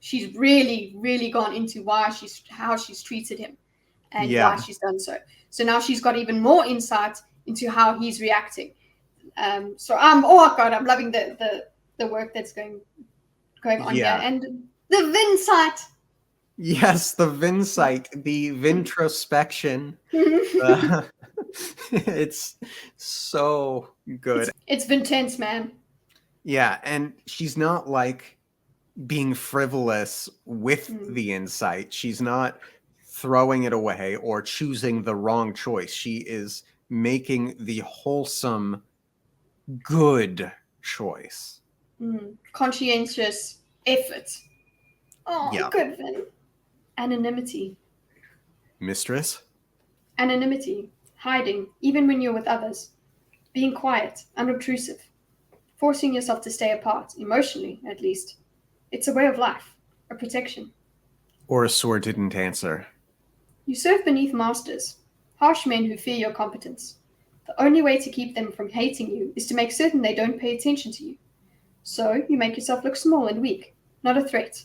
she's really, really gone into how she's treated him and why she's done so. So now she's got even more insight into how he's reacting. So I'm loving the work that's going on here, and the Vinsight. Yes, the Vinsight, the Vintrospection. It's so good. It's Vintense, man. Yeah, and she's not like being frivolous with the insight. She's not throwing it away or choosing the wrong choice. She is making the wholesome good choice. Conscientious effort. Oh, Yeah. good, Vin. Anonymity. Mistress? Anonymity. Hiding, even when you're with others. Being quiet, unobtrusive. Forcing yourself to stay apart, emotionally, at least. It's a way of life, a protection. Orasor didn't answer. You serve beneath masters, harsh men who fear your competence. The only way to keep them from hating you is to make certain they don't pay attention to you. So you make yourself look small and weak, not a threat.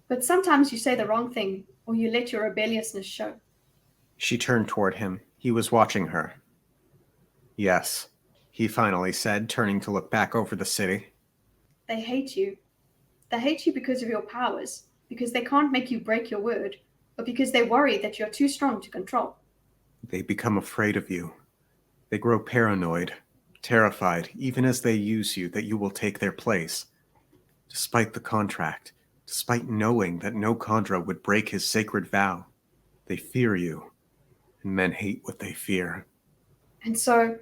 But sometimes you say the wrong thing, or you let your rebelliousness show. She turned toward him. He was watching her. Yes, he finally said, turning to look back over the city. They hate you. They hate you because of your powers, because they can't make you break your word, or because they worry that you're too strong to control. They become afraid of you. They grow paranoid, terrified, even as they use you, that you will take their place. Despite the contract, despite knowing that no Khandra would break his sacred vow, they fear you, and men hate what they fear. And so,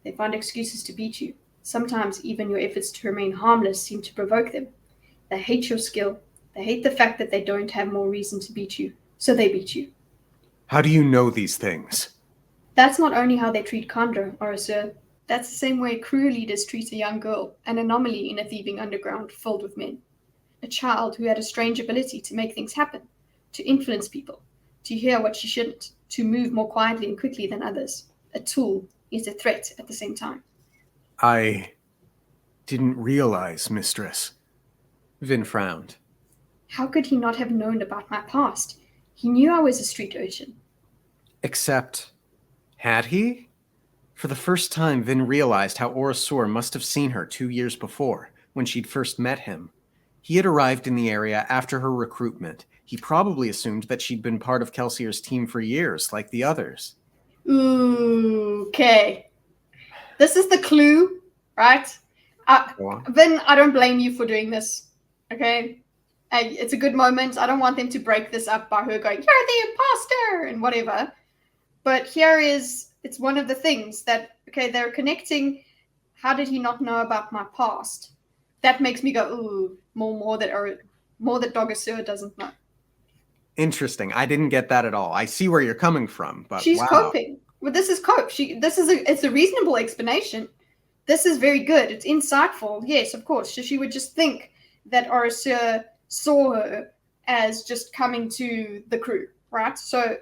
they find excuses to beat you. Sometimes even your efforts to remain harmless seem to provoke them. They hate your skill. They hate the fact that they don't have more reason to beat you, so they beat you. How do you know these things? That's not only how they treat Khandra, Orasur. That's the same way crew leaders treat a young girl, an anomaly in a thieving underground filled with men. A child who had a strange ability to make things happen, to influence people, to hear what she shouldn't, to move more quietly and quickly than others. A tool is a threat at the same time. I didn't realize, Mistress. Vin frowned. How could he not have known about my past? He knew I was a street urchin. Except, had he? For the first time, Vin realized how Orasor must have seen her 2 years before, when she'd first met him. He had arrived in the area after her recruitment. He probably assumed that she'd been part of Kelsier's team for years, like the others. Ooh, okay. This is the clue, right? Go on. Vin, I don't blame you for doing this, okay? It's a good moment. I don't want them to break this up by her going, you're the imposter, and whatever. But it's one of the things that, okay, they're connecting. How did he not know about my past? That makes me go, ooh, more that Dorkus doesn't know. Interesting. I didn't get that at all. I see where you're coming from, but She's wow. coping. Well, this is cope. It's a reasonable explanation. This is very good. It's insightful. Yes, of course. So she would just think that Orasur saw her as just coming to the crew, right? So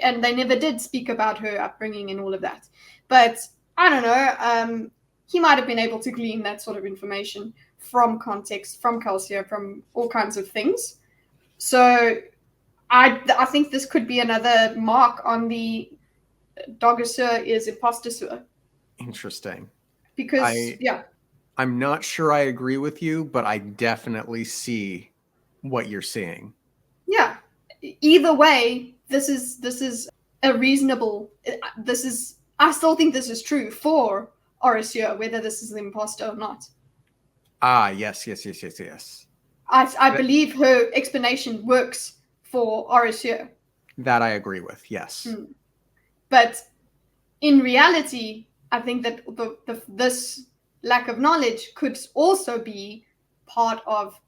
and they never did speak about her upbringing and all of that. But I don't know. He might have been able to glean that sort of information from context, from Kelsier, from all kinds of things. So I think this could be another mark on the Dorkus is impostor. Interesting. Because, I'm not sure I agree with you, but I definitely see what you're seeing. Yeah. Either way, this is a reasonable. I still think this is true for Orasur, whether this is the imposter or not. Ah, yes. I believe her explanation works for Orasur. That I agree with, yes. But in reality, I think that this lack of knowledge could also be part of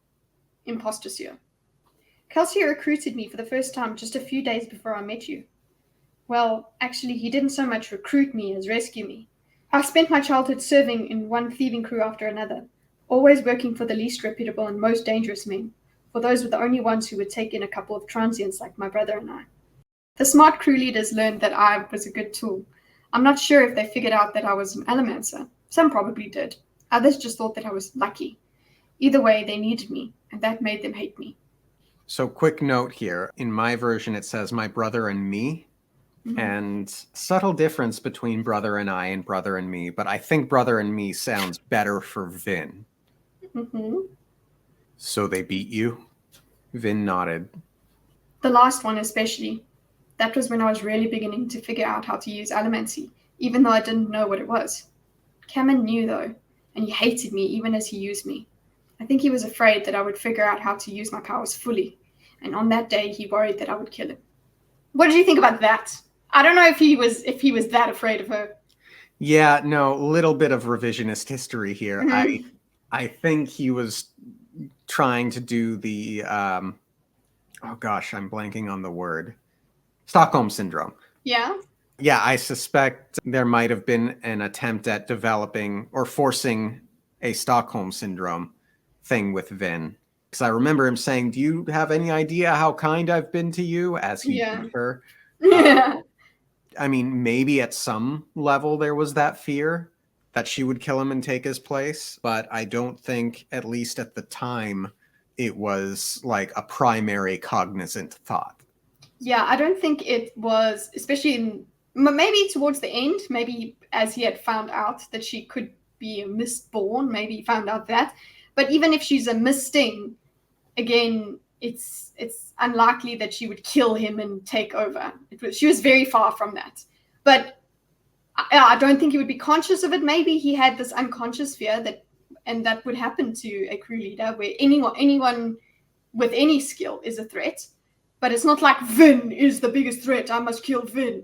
imposture. Kelsier recruited me for the first time just a few days before I met you. Well, actually, he didn't so much recruit me as rescue me. I spent my childhood serving in one thieving crew after another, always working for the least reputable and most dangerous men, for those were the only ones who would take in a couple of transients like my brother and I. The smart crew leaders learned that I was a good tool. I'm not sure if they figured out that I was an Elemencer. Some probably did. Others just thought that I was lucky. Either way, they needed me, and that made them hate me. So quick note here. In my version, it says my brother and me. Mm-hmm. And subtle difference between brother and I and brother and me. But I think brother and me sounds better for Vin. Mm-hmm. So they beat you? Vin nodded. The last one especially. That was when I was really beginning to figure out how to use Allomancy, even though I didn't know what it was. Cameron knew, though, and he hated me even as he used me. I think he was afraid that I would figure out how to use my powers fully, and on that day he worried that I would kill him. What did you think about that? I don't know if he was that afraid of her. Yeah, no, little bit of revisionist history here. Mhm. I think he was trying to do the oh gosh, I'm blanking on the word. Stockholm syndrome. Yeah. Yeah, I suspect there might have been an attempt at developing or forcing a Stockholm syndrome thing with Vin. Because I remember him saying, "Do you have any idea how kind I've been to you?" as he Yeah. beat her. Yeah. I mean, maybe at some level there was that fear that she would kill him and take his place, but I don't think, at least at the time, it was like a primary cognizant thought. Yeah, I don't think it was, especially in maybe towards the end, maybe as he had found out that she could be a mistborn, maybe he found out that. But even if she's a misting, again, it's unlikely that she would kill him and take over. She was very far from that. But I don't think he would be conscious of it. Maybe he had this unconscious fear that, and that would happen to a crew leader, where anyone with any skill is a threat. But it's not like Vin is the biggest threat. I must kill Vin.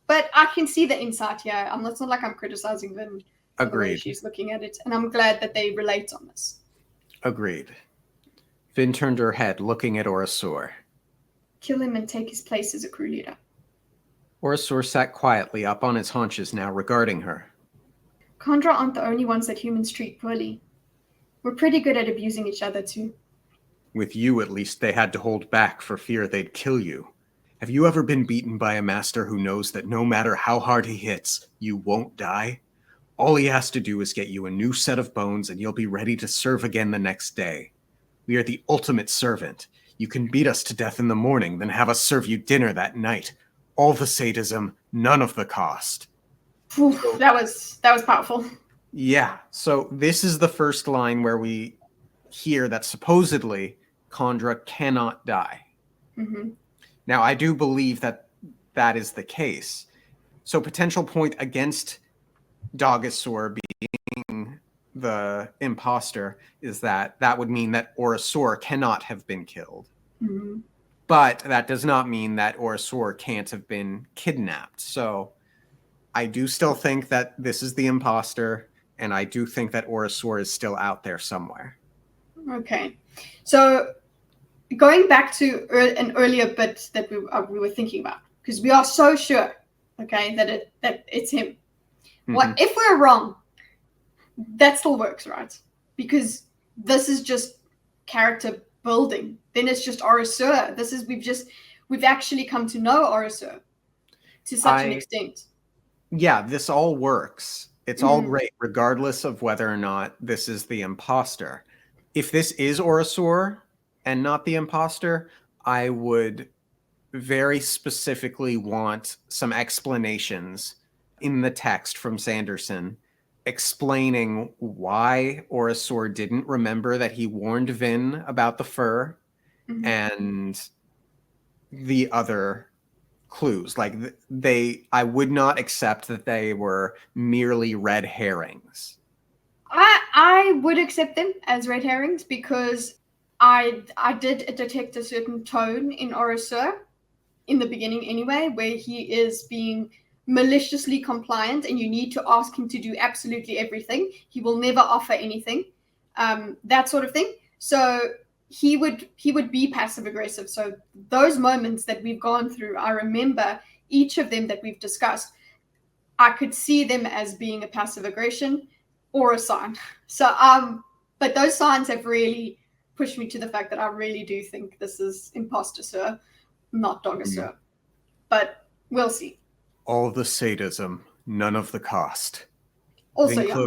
But I can see the insight here. It's not like I'm criticizing Vin for the way Agreed. she's looking at it, and I'm glad that they relate on this. Agreed. Vin turned her head, looking at Orasur. Kill him and take his place as a crew leader. Orasur sat quietly up on his haunches now, regarding her. Kandra aren't the only ones that humans treat poorly. We're pretty good at abusing each other too. With you, at least, they had to hold back for fear they'd kill you. Have you ever been beaten by a master who knows that no matter how hard he hits, you won't die? All he has to do is get you a new set of bones and you'll be ready to serve again the next day. We are the ultimate servant. You can beat us to death in the morning, then have us serve you dinner that night. All the sadism, none of the cost. Whew, that was powerful. Yeah, so this is the first line where we hear that supposedly Kandra cannot die. Mm-hmm. Now, I do believe that that is the case. So, potential point against Dogasaur being the imposter is that that would mean that Orasur cannot have been killed. Mm-hmm. But that does not mean that Orasur can't have been kidnapped. So, I do still think that this is the imposter, and I do think that Orasur is still out there somewhere. Okay, so going back to an earlier bit that we were thinking about, because we are so sure, okay, that it's him. Mm-hmm. What if we're wrong? That still works, right? Because this is just character building. Then it's just Orasur. We've actually come to know Orasur to such an extent. Yeah, this all works. It's all great, regardless of whether or not this is the imposter. If this is Orasur and not the imposter, I would very specifically want some explanations in the text from Sanderson explaining why Orasur didn't remember that he warned Vin about the fur and the other clues. Like I would not accept that they were merely red herrings. I would accept them as red herrings because I did detect a certain tone in Orasur in the beginning anyway, where he is being maliciously compliant and you need to ask him to do absolutely everything. He will never offer anything, that sort of thing. So he would be passive aggressive. So those moments that we've gone through, I remember each of them that we've discussed, I could see them as being a passive aggression or a sign. So but those signs have really pushed me to the fact that I really do think this is imposter Sir, not Dogasaur. But we'll see. All the sadism, none of the cost. Also,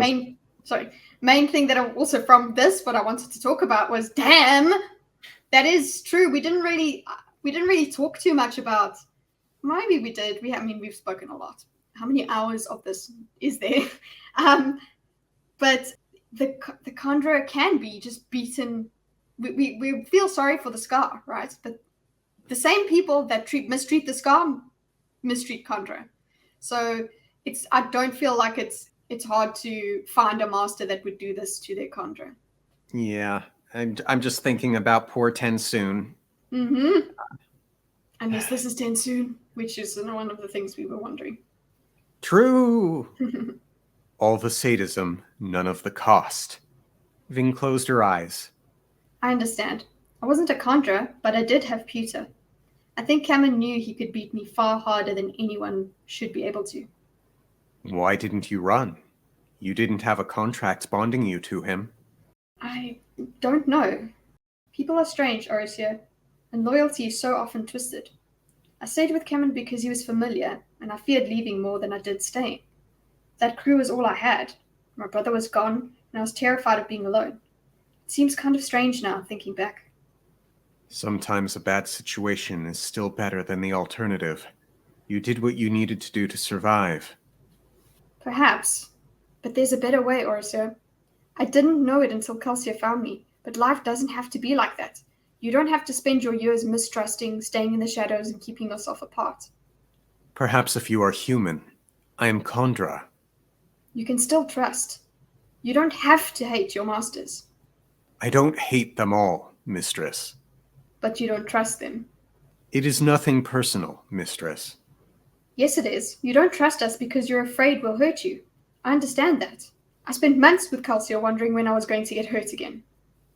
main thing that I also from this, what I wanted to talk about was, damn, that is true. We didn't really talk too much about. Maybe we did. We've spoken a lot. How many hours of this is there? But the Kandra can be just beaten. We feel sorry for the Scar, right? But the same people that mistreat the Scar mistreat Kandra. So I don't feel like it's hard to find a master that would do this to their Kandra. Yeah, I'm just thinking about poor Tensoon. Mm-hmm. Unless this is Tensoon, which is one of the things we were wondering. True. All the sadism, none of the cost. Vin closed her eyes. I understand. I wasn't a conjurer, but I did have pewter. I think Cameron knew he could beat me far harder than anyone should be able to. Why didn't you run? You didn't have a contract bonding you to him. I don't know. People are strange, Orosia, and loyalty is so often twisted. I stayed with Cameron because he was familiar, and I feared leaving more than I did staying. That crew was all I had. My brother was gone, and I was terrified of being alone. It seems kind of strange now, thinking back. Sometimes a bad situation is still better than the alternative. You did what you needed to do to survive. Perhaps. But there's a better way, Orosia. I didn't know it until Kelsia found me, but life doesn't have to be like that. You don't have to spend your years mistrusting, staying in the shadows, and keeping yourself apart. Perhaps if you are human. I am Kondra. You can still trust. You don't have to hate your masters. I don't hate them all, mistress. But you don't trust them. It is nothing personal, mistress. Yes, it is. You don't trust us because you're afraid we'll hurt you. I understand that. I spent months with Kelsia wondering when I was going to get hurt again.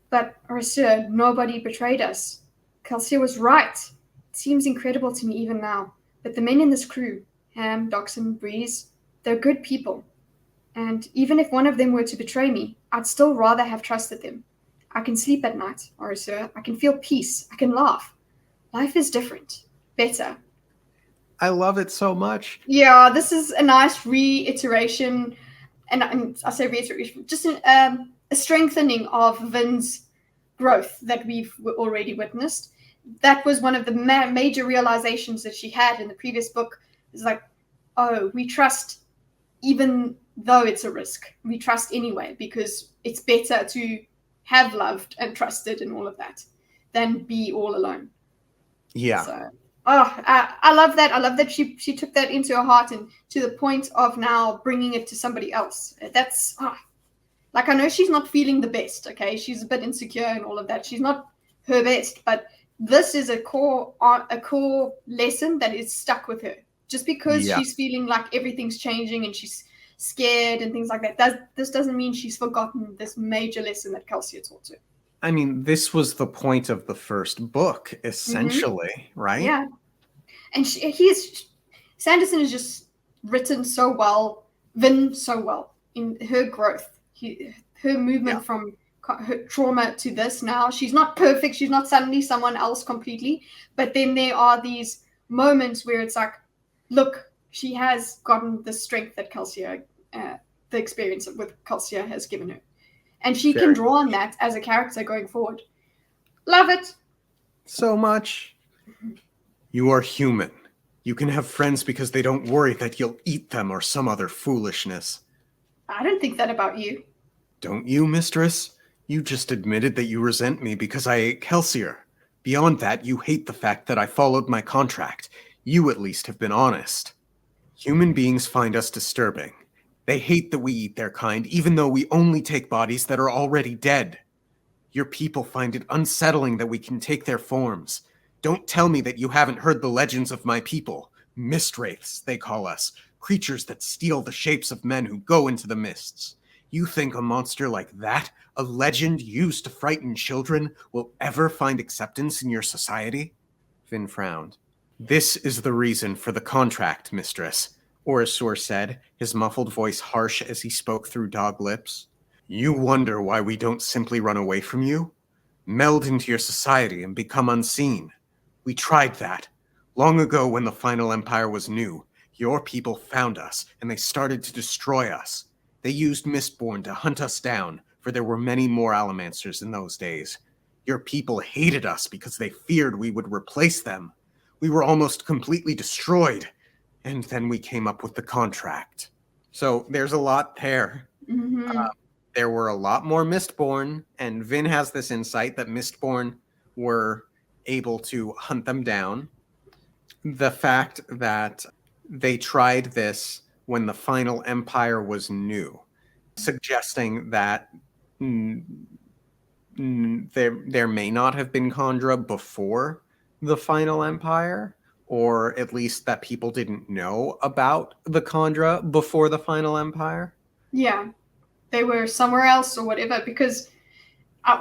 But, Sir, nobody betrayed us. Kelsia was right. It seems incredible to me even now. But the men in this crew, Ham, Doxon, Breeze, they're good people. And even if one of them were to betray me, I'd still rather have trusted them. I can sleep at night, Sir. I can feel peace. I can laugh. Life is different. Better. I love it so much. Yeah, this is a nice reiteration. And I say reiteration, just a strengthening of Vin's growth that we've already witnessed. That was one of the major realizations that she had in the previous book. Is like, oh, we trust even though it's a risk. We trust anyway because it's better to have loved and trusted and all of that than be all alone. Yeah. So, I love that. I love that she took that into her heart and to the point of now bringing it to somebody else. That's like I know she's not feeling the best. Okay, she's a bit insecure and all of that. She's not her best, but this is a core lesson that is stuck with her. Just because she's feeling like everything's changing and she's scared and things like that, this doesn't mean she's forgotten this major lesson that Kelsia taught her. I mean, this was the point of the first book, essentially, right? Yeah. And Sanderson is just written so well, Vin so well in her growth, her movement from her trauma to this now. She's not perfect. She's not suddenly someone else completely. But then there are these moments where it's like, look, she has gotten the strength that Kelsia, the experience with Kelsia has given her. And she can draw on that as a character going forward. Love it. So much. You are human. You can have friends because they don't worry that you'll eat them or some other foolishness. I don't think that about you. Don't you, mistress? You just admitted that you resent me because I ate Kelsier. Beyond that, you hate the fact that I followed my contract. You at least have been honest. Human beings find us disturbing. They hate that we eat their kind, even though we only take bodies that are already dead. Your people find it unsettling that we can take their forms. Don't tell me that you haven't heard the legends of my people. Mistwraiths, they call us. Creatures that steal the shapes of men who go into the mists. You think a monster like that, a legend used to frighten children, will ever find acceptance in your society? Finn frowned. This is the reason for the contract, mistress, Orisur said, his muffled voice harsh as he spoke through dog lips. You wonder why we don't simply run away from you? Meld into your society and become unseen. We tried that. Long ago when the Final Empire was new, your people found us and they started to destroy us. They used Mistborn to hunt us down, for there were many more Allomancers in those days. Your people hated us because they feared we would replace them. We were almost completely destroyed. And then we came up with the contract. So there's a lot there. Mm-hmm. There were a lot more Mistborn, and Vin has this insight that Mistborn were able to hunt them down. The fact that they tried this when the Final Empire was new, suggesting that there may not have been Kondra before the Final Empire, or at least that people didn't know about the Kondra before the Final Empire. Yeah, they were somewhere else or whatever, because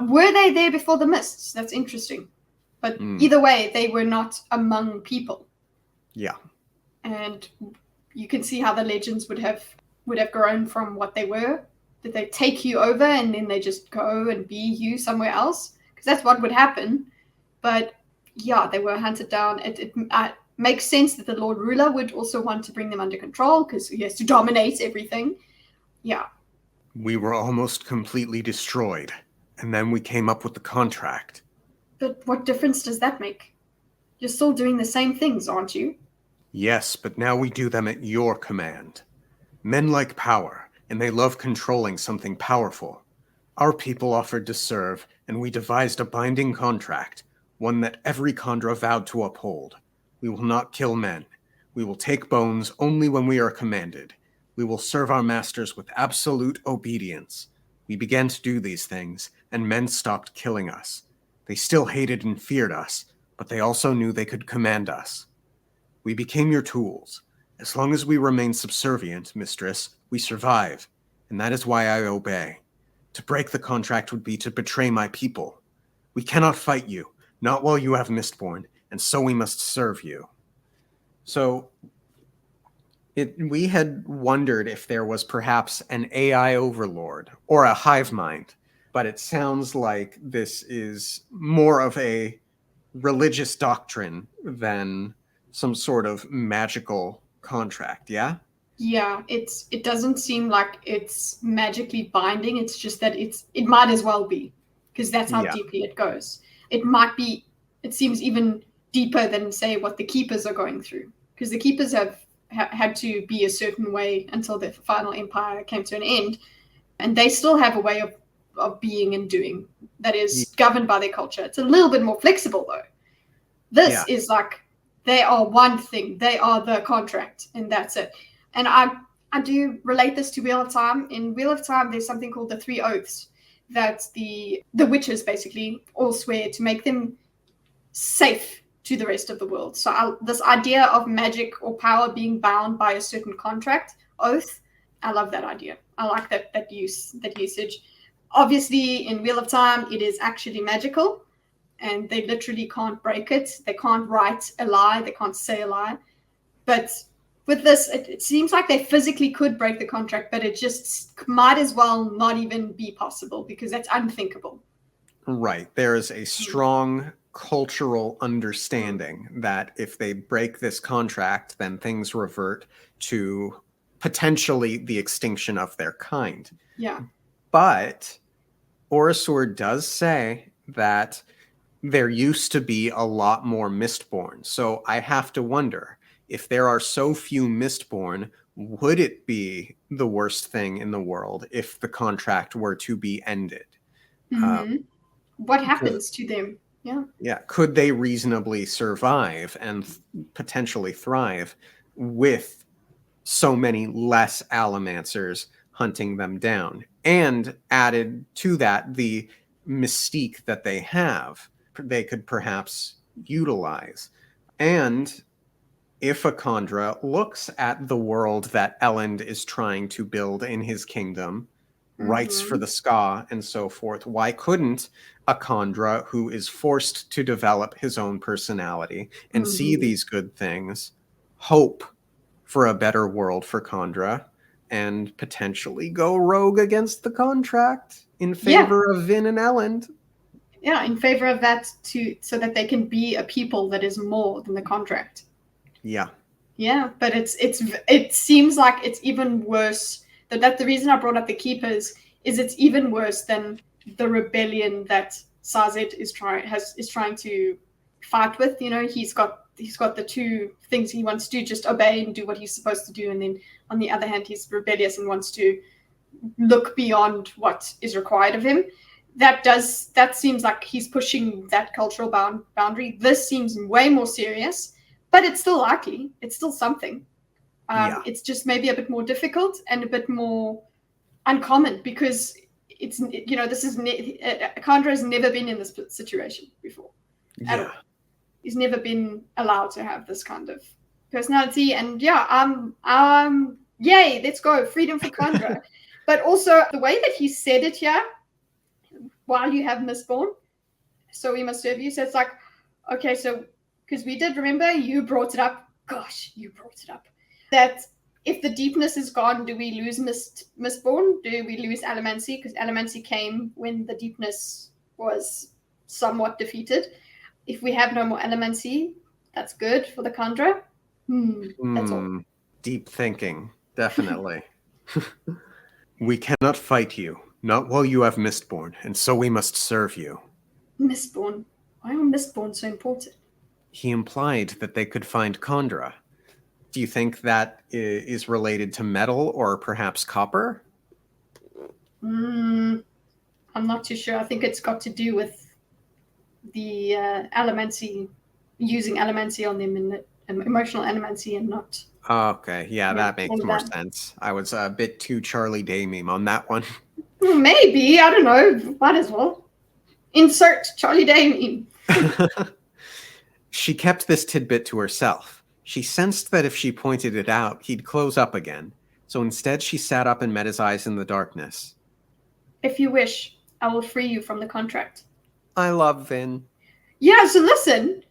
were they there before the mists? That's interesting. But either way, they were not among people. Yeah. And you can see how the legends would have grown from what they were. Did they take you over and then they just go and be you somewhere else? Because that's what would happen. But yeah, they were hunted down. It makes sense that the Lord Ruler would also want to bring them under control because he has to dominate everything. Yeah. We were almost completely destroyed, and then we came up with the contract. But what difference does that make? You're still doing the same things, aren't you? Yes, but now we do them at your command. Men like power, and they love controlling something powerful. Our people offered to serve, and we devised a binding contract, one that every Khandra vowed to uphold. We will not kill men. We will take bones only when we are commanded. We will serve our masters with absolute obedience. We began to do these things, and men stopped killing us. They still hated and feared us, but they also knew they could command us. We became your tools. As long as we remain subservient, mistress, we survive, and that is why I obey. To break the contract would be to betray my people. We cannot fight you, not while you have Mistborn, and so we must serve you. So, we had wondered if there was perhaps an AI overlord or a hive mind, but it sounds like this is more of a religious doctrine than some sort of magical contract, yeah? Yeah, it doesn't seem like it's magically binding. It's just that it might as well be, because that's how Yeah. deeply it goes. It might be. It seems even deeper than, say, what the keepers are going through, because the keepers have had to be a certain way until the final empire came to an end, and they still have a way of being and doing that is governed by their culture. It's a little bit more flexible though. This is like they are one thing. They are the contract, and that's it. And I do relate this to Wheel of Time. In Wheel of Time, there's something called the Three Oaths that the witches basically all swear to make them safe to the rest of the world. So this idea of magic or power being bound by a certain contract oath, I love that idea. I like that usage. Obviously, in Wheel of Time, it is actually magical, and they literally can't break it. They can't write a lie. They can't say a lie. But with this, it seems like they physically could break the contract, but it just might as well not even be possible because that's unthinkable. Right. There is a strong cultural understanding that if they break this contract, then things revert to potentially the extinction of their kind. Yeah. But Orisur does say that there used to be a lot more Mistborn. So I have to wonder, if there are so few Mistborn, would it be the worst thing in the world if the contract were to be ended? What happens to them? Yeah. Yeah. Could they reasonably survive and potentially thrive with so many less Allomancers hunting them down? And added to that, the mystique that they have, they could perhaps utilize. And if a Khandra looks at the world that Elend is trying to build in his kingdom, writes for the Ska and so forth, why couldn't a Khandra who is forced to develop his own personality and see these good things hope for a better world for Khandra and potentially go rogue against the contract in favor of Vin and Elend? Yeah, in favor of that, so that they can be a people that is more than the contract. Yeah. Yeah, but it seems like it's even worse. That's the reason I brought up the keepers. Is it's even worse than the rebellion that Sazed is trying to fight with. You know, he's got the two things he wants to do: just obey and do what he's supposed to do, and then on the other hand, he's rebellious and wants to look beyond what is required of him. That seems like he's pushing that cultural boundary. This seems way more serious, but it's still likely. It's still something. It's just maybe a bit more difficult and a bit more uncommon because this is Khandra has never been in this situation before at all. He's never been allowed to have this kind of personality, and yay, let's go, freedom for Khandra. But also the way that he said it here, while you have misborn, so we must serve you. So it's like, okay, so because we did remember you brought it up. Gosh, you brought it up. That if the deepness is gone, do we lose misborn? Do we lose Allomancy? Because Allomancy came when the deepness was somewhat defeated. If we have no more Allomancy, that's good for the Kandra. That's all. Deep thinking, definitely. We cannot fight you, not while you have Mistborn, and so we must serve you. Mistborn? Why are Mistborn so important? He implied that they could find Kandra. Do you think that is related to metal or perhaps copper? I'm not too sure. I think it's got to do with the Allomancy, using Allomancy on them, and emotional Allomancy, and not... Okay, yeah, that makes more sense. I was a bit too Charlie Day meme on that one. Maybe, I don't know. Might as well. Insert Charlie Day meme. She kept this tidbit to herself. She sensed that if she pointed it out, he'd close up again. So instead, she sat up and met his eyes in the darkness. If you wish, I will free you from the contract. I love Vin. Yeah, so listen.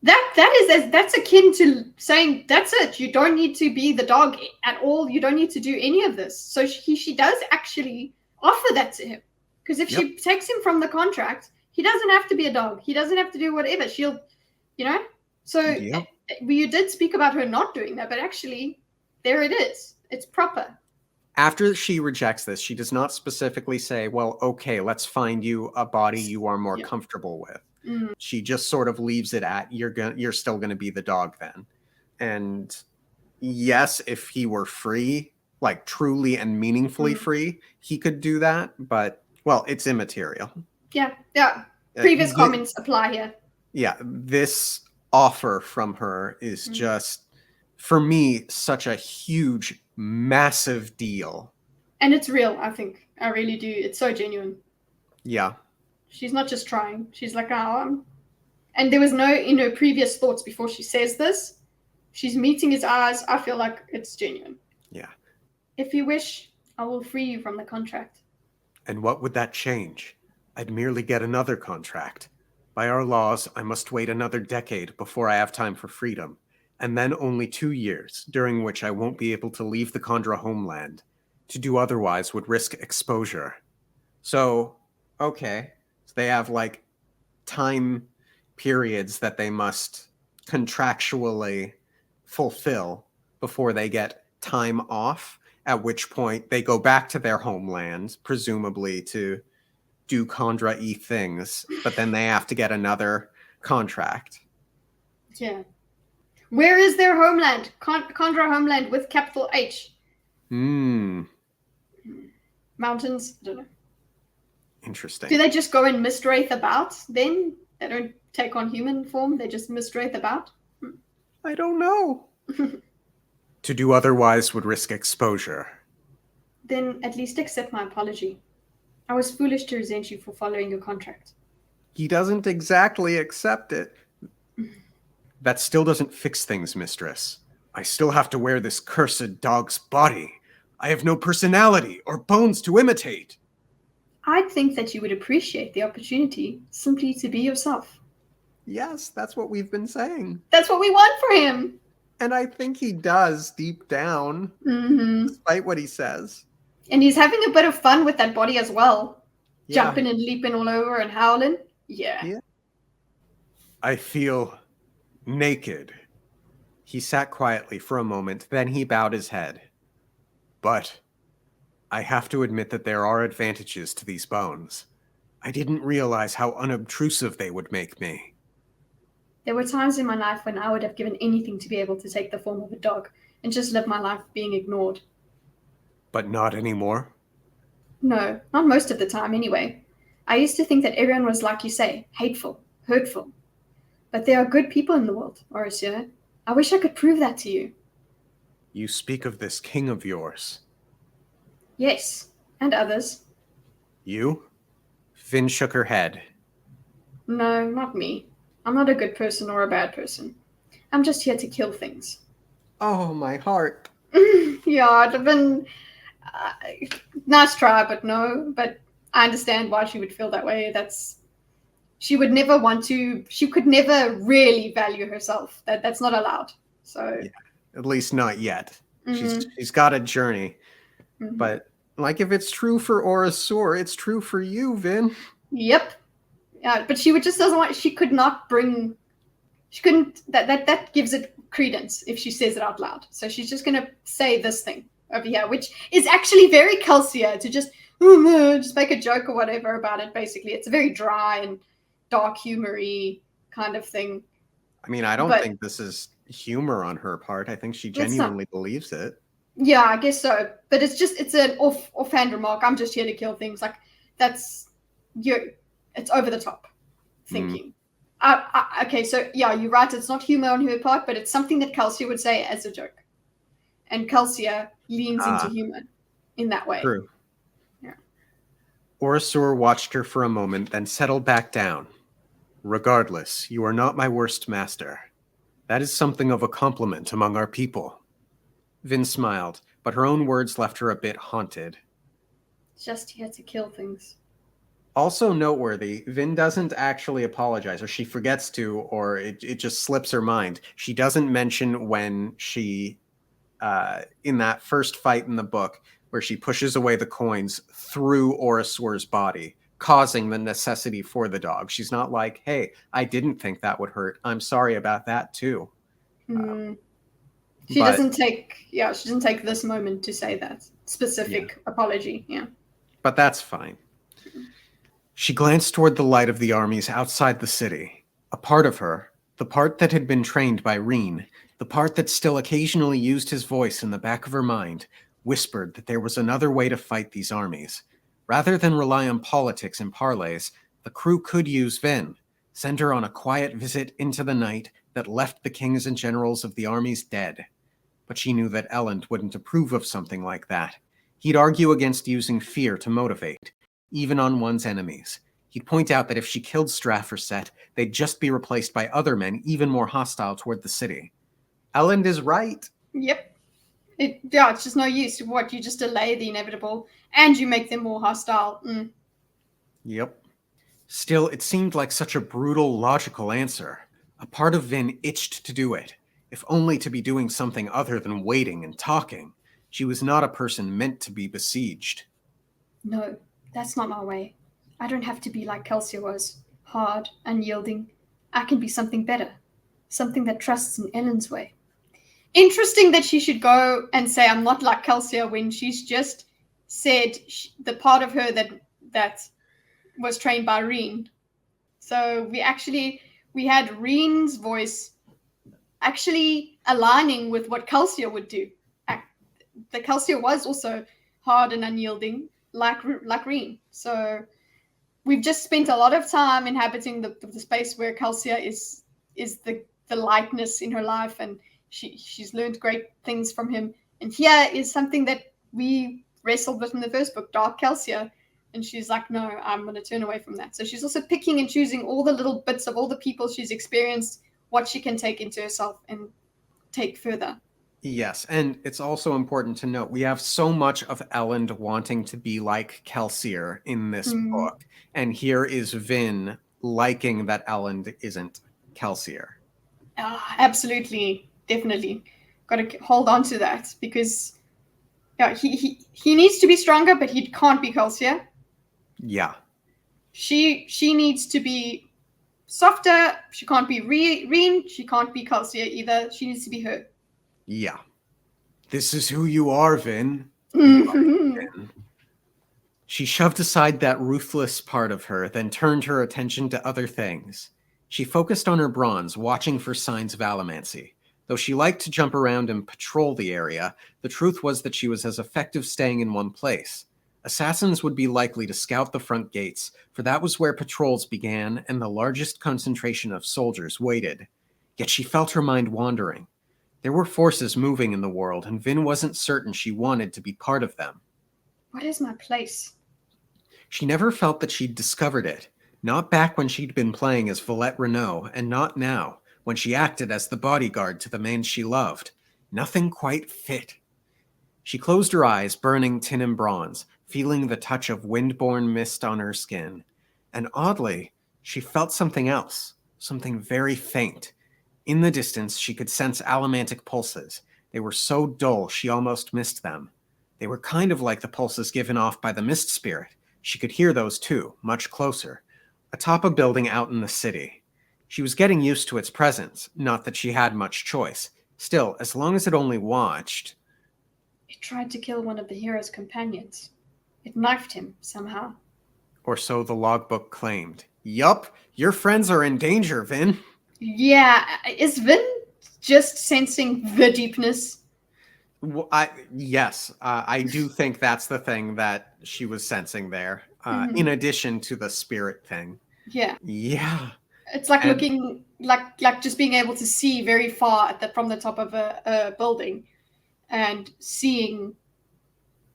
That's akin to saying, that's it. You don't need to be the dog at all. You don't need to do any of this. So she does actually offer that to him. Because if she takes him from the contract, he doesn't have to be a dog. He doesn't have to do whatever. She'll, So you did speak about her not doing that, but actually, there it is. It's proper. After she rejects this, she does not specifically say, well, okay, let's find you a body you are more comfortable with. She just sort of leaves it at, you're still going to be the dog then. And yes, if he were free, like truly and meaningfully free, he could do that. But, well, it's immaterial. Yeah. Previous comments apply here. Yeah, this offer from her is just, for me, such a huge, massive deal. And it's real, I think. I really do. It's so genuine. Yeah. She's not just trying. She's like, oh. And there was no, previous thoughts before she says this. She's meeting his eyes. I feel like it's genuine. Yeah. If you wish, I will free you from the contract. And what would that change? I'd merely get another contract. By our laws, I must wait another decade before I have time for freedom. And then only 2 years, during which I won't be able to leave the Kandra homeland. To do otherwise would risk exposure. So, okay. So they have, like, time periods that they must contractually fulfill before they get time off, at which point they go back to their homeland, presumably to do Kandra-y things, but then they have to get another contract. Yeah. Where is their homeland? Kandra homeland with capital H. Mountains? I don't know. Interesting. Do they just go and mistwraith about then? They don't take on human form? They just mistwraith about? I don't know. To do otherwise would risk exposure. Then at least accept my apology. I was foolish to resent you for following your contract. He doesn't exactly accept it. That still doesn't fix things, mistress. I still have to wear this cursed dog's body. I have no personality or bones to imitate. I think that you would appreciate the opportunity simply to be yourself. Yes, that's what we've been saying. That's what we want for him. And I think he does deep down, despite what he says. And he's having a bit of fun with that body as well. Yeah. Jumping and leaping all over and howling. Yeah. I feel naked. He sat quietly for a moment, then he bowed his head. But I have to admit that there are advantages to these bones. I didn't realize how unobtrusive they would make me. There were times in my life when I would have given anything to be able to take the form of a dog and just live my life being ignored. But not anymore? No, not most of the time anyway. I used to think that everyone was, like you say, hateful, hurtful. But there are good people in the world, Orisia. I wish I could prove that to you. You speak of this king of yours. Yes, and others. You? Finn shook her head. No, not me. I'm not a good person or a bad person. I'm just here to kill things. Oh, my heart. Yeah, Nice try, but no. But I understand why she would feel that way. She would never want to. She could never really value herself. That's not allowed. So, Yeah, at least not yet. mm-hmm. She's got a journey, Mm-hmm. but like if it's true for Orasur, it's true for you, Vin. Yep. Yeah, but she would just doesn't want. She could not bring. She couldn't. That gives it credence if she says it out loud. So she's just gonna say this thing over here, which is actually very Kelsia to just make a joke or whatever about it. Basically, it's a very dry and dark, humory kind of thing. I mean, I don't think this is humor on her part. I think she genuinely believes it. Yeah, I guess so. But it's an offhand remark. I'm just here to kill things. Like that's it's over the top thinking. Okay, so yeah, you're right. It's not humor on her part, but it's something that Kelsia would say as a joke. And Kelsia leans into humor in that way. True. Yeah. Orasur watched her for a moment, then settled back down. Regardless, you are not my worst master. That is something of a compliment among our people. Vin smiled, but her own words left her a bit haunted. Just here to kill things. Also noteworthy, Vin doesn't actually apologize, or she forgets to, or it just slips her mind. She doesn't mention when she, in that first fight in the book, where she pushes away the coins through Orasur's body, causing the necessity for the dog. She's not like, hey, I didn't think that would hurt. I'm sorry about that too. She doesn't take this moment to say that specific apology. Yeah. But that's fine. She glanced toward the light of the armies outside the city. A part of her, the part that had been trained by Reen, the part that still occasionally used his voice in the back of her mind, whispered that there was another way to fight these armies. Rather than rely on politics and parleys, the crew could use Vin, send her on a quiet visit into the night that left the kings and generals of the armies dead. But she knew that Elend wouldn't approve of something like that. He'd argue against using fear to motivate, even on one's enemies. He'd point out that if she killed Straff or Set, they'd just be replaced by other men even more hostile toward the city. Elend is right. Yep. It's just no use. You just delay the inevitable, and you make them more hostile. Yep. Still, it seemed like such a brutal, logical answer. A part of Vin itched to do it, if only to be doing something other than waiting and talking. She was not a person meant to be besieged. No, that's not my way. I don't have to be like Kelsia was, hard, unyielding. I can be something better, something that trusts in Ellen's way. Interesting that she should go and say, I'm not like Kelsia, when she's just said the part of her that was trained by Reen. So we had Reen's voice actually aligning with what Kelsia would do. The Kelsia was also hard and unyielding, like Reen. So we've just spent a lot of time inhabiting the space where Kelsia is the lightness in her life, and she's learned great things from him. And here is something that we wrestled with in the first book, Dark Kelsia. And she's like, no, I'm going to turn away from that. So she's also picking and choosing all the little bits of all the people she's experienced, what she can take into herself and take further. Yes, and it's also important to note, we have so much of Elend wanting to be like Kelsier in this book. And here is Vin liking that Elend isn't Kelsier. Absolutely. Definitely. Got to hold on to that, because he needs to be stronger, but he can't be Kelsier. Yeah. She needs to be softer. She can't be Reen. She can't be Kelsier either. She needs to be her. Yeah. This is who you are, Vin. Mm-hmm. She shoved aside that ruthless part of her, then turned her attention to other things. She focused on her bronze, watching for signs of allomancy. Though she liked to jump around and patrol the area, the truth was that she was as effective staying in one place. Assassins would be likely to scout the front gates, for that was where patrols began and the largest concentration of soldiers waited. Yet she felt her mind wandering. There were forces moving in the world, and Vin wasn't certain she wanted to be part of them. What is my place? She never felt that she'd discovered it. Not back when she'd been playing as Valette Renault, and not now, when she acted as the bodyguard to the man she loved. Nothing quite fit. She closed her eyes, burning tin and bronze, feeling the touch of wind-borne mist on her skin. And oddly, she felt something else, something very faint. In the distance, she could sense allomantic pulses. They were so dull she almost missed them. They were kind of like the pulses given off by the mist spirit. She could hear those too, much closer, atop a building out in the city. She was getting used to its presence, not that she had much choice. Still, as long as it only watched... It tried to kill one of the hero's companions. It knifed him, somehow. Or so the logbook claimed. Yup, your friends are in danger, Vin. Yeah, is Vin just sensing the deepness? Yes, I do think that's the thing that she was sensing there, in addition to the spirit thing. Yeah. Yeah. It's like looking, like just being able to see very far from the top of a building and seeing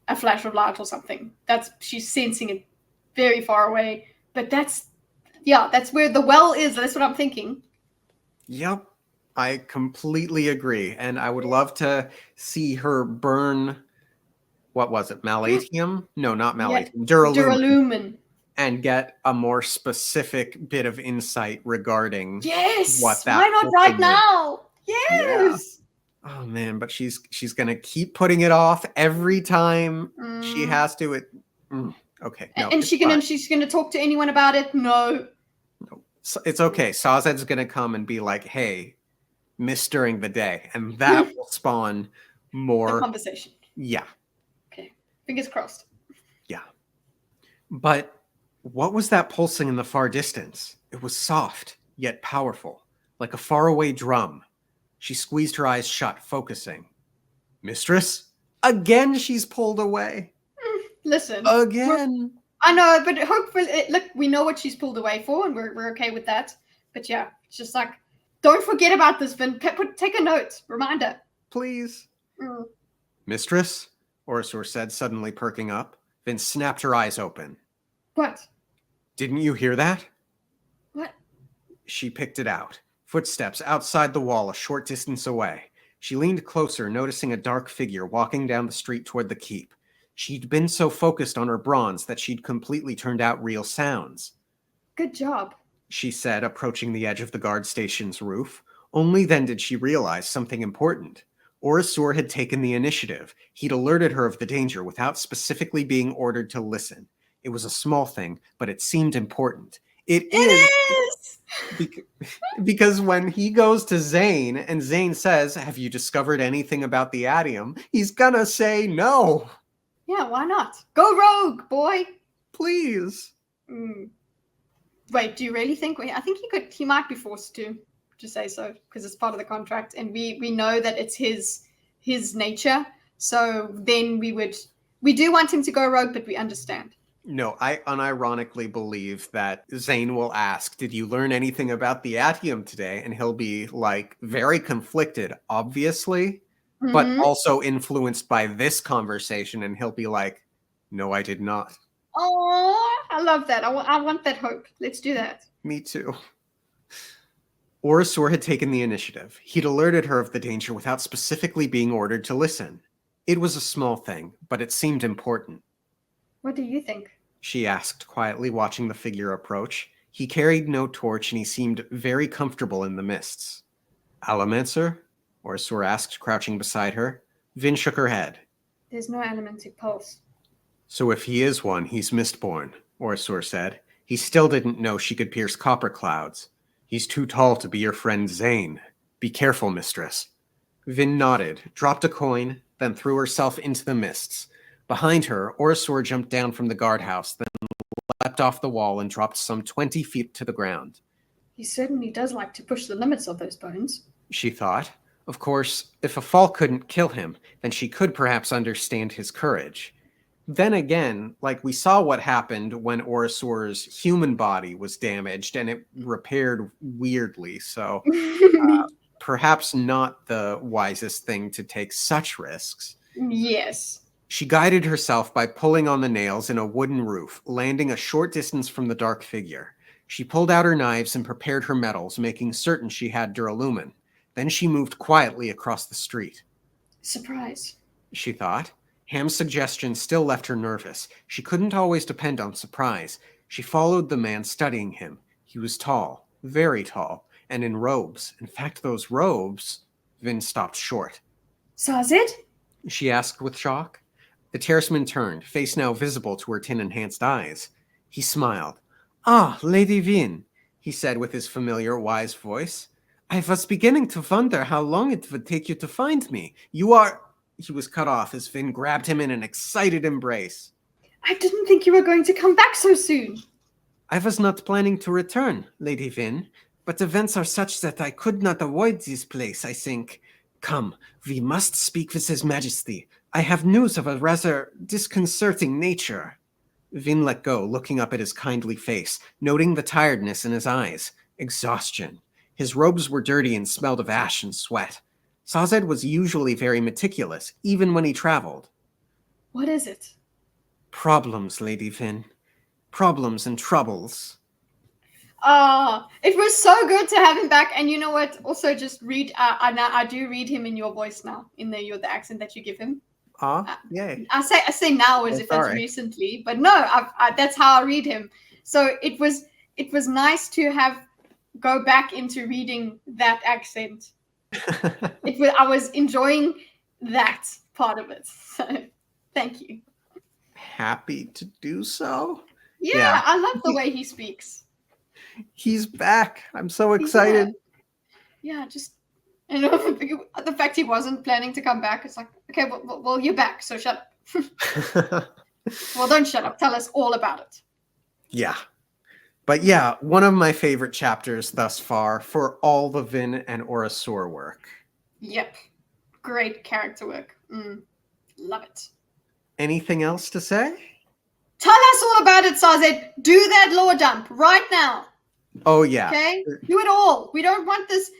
a flash of light or something. She's sensing it very far away. But that's where the well is. That's what I'm thinking. Yep. I completely agree. And I would love to see her burn, what was it, malatium? No, not malatium. Yeah. Duralumin. And get a more specific bit of insight regarding what that... Why not right now? Yes! Yeah. Oh, man, but she's going to keep putting it off every time she has to. Okay. No, and she's going to talk to anyone about it? No. It's okay. Sazed's going to come and be like, hey, miss during the day. And that will spawn more... The conversation. Yeah. Okay. Fingers crossed. Yeah. But what was that pulsing in the far distance? It was soft, yet powerful, like a faraway drum. She squeezed her eyes shut, focusing. Mistress? Again, she's pulled away. Listen. Again. I know, but hopefully, look, we know what she's pulled away for, and we're okay with that. But yeah, it's just like, don't forget about this, Vin. Take a note. Reminder. Please. Mistress? Orisor said, suddenly perking up. Vin snapped her eyes open. What? Didn't you hear that? What? She picked it out. Footsteps outside the wall a short distance away. She leaned closer, noticing a dark figure walking down the street toward the keep. She'd been so focused on her bronze that she'd completely turned out real sounds. Good job, she said, approaching the edge of the guard station's roof. Only then did she realize something important. Orisor had taken the initiative. He'd alerted her of the danger without specifically being ordered to listen. It was a small thing, but it seemed important. It is! Because when he goes to Zane, and Zane says, have you discovered anything about the Adium? He's gonna say no. Yeah, why not? Go rogue, boy! Please. Wait, do you really think... I think he might be forced to say so, because it's part of the contract, and we know that it's his nature, so then we do want him to go rogue, but we understand. No, I unironically believe that Zane will ask, did you learn anything about the Atium today? And he'll be like very conflicted, obviously, but also influenced by this conversation. And he'll be like, no, I did not. Oh, I love that. I want that hope. Let's do that. Me too. Orisor had taken the initiative. He'd alerted her of the danger without specifically being ordered to listen. It was a small thing, but it seemed important. What do you think? She asked, quietly watching the figure approach. He carried no torch, and he seemed very comfortable in the mists. Allomancer? Orisor asked, crouching beside her. Vin shook her head. There's no allomantic pulse. So if he is one, he's mistborn, Orisor said. He still didn't know she could pierce copper clouds. He's too tall to be your friend Zane. Be careful, mistress. Vin nodded, dropped a coin, then threw herself into the mists. Behind her, Orisor jumped down from the guardhouse, then leapt off the wall and dropped some 20 feet to the ground. He certainly does like to push the limits of those bones, she thought. Of course, if a fall couldn't kill him, then she could perhaps understand his courage. Then again, like we saw what happened when Orisor's human body was damaged and it repaired weirdly, so perhaps not the wisest thing to take such risks. Yes. She guided herself by pulling on the nails in a wooden roof, landing a short distance from the dark figure. She pulled out her knives and prepared her metals, making certain she had duralumin. Then she moved quietly across the street. Surprise, she thought. Ham's suggestion still left her nervous. She couldn't always depend on surprise. She followed the man, studying him. He was tall, very tall, and in robes. In fact, those robes... Vin stopped short. Sazed? She asked with shock. The terraceman turned, face now visible to her tin-enhanced eyes. He smiled. "Ah, Lady Vin," he said with his familiar, wise voice. "I was beginning to wonder how long it would take you to find me. You are..." He was cut off as Vin grabbed him in an excited embrace. I didn't think you were going to come back so soon. "I was not planning to return, Lady Vin, but events are such that I could not avoid this place, I think. Come, we must speak with His Majesty. I have news of a rather disconcerting nature." Vin let go, looking up at his kindly face, noting the tiredness in his eyes. Exhaustion. His robes were dirty and smelled of ash and sweat. Sazed was usually very meticulous, even when he traveled. What is it? Problems, Lady Vin. Problems and troubles. It was so good to have him back. And you know what? Also, just read. I do read him in your voice now, in the accent that you give him. Yay. I say now as if it's recently, but no, that's how I read him. So it was nice to go back into reading that accent. I was enjoying that part of it. So thank you. Happy to do so. Yeah. I love the way he speaks. He's back. I'm so excited. Yeah, just the fact he wasn't planning to come back. It's like, okay, well, you're back, so shut up. Well, don't shut up. Tell us all about it. Yeah. But yeah, one of my favorite chapters thus far for all the Vin and Orasur work. Yep. Great character work. Love it. Anything else to say? Tell us all about it, Sazed. Do that lore dump right now. Oh, yeah. Okay? Do it all. We don't want this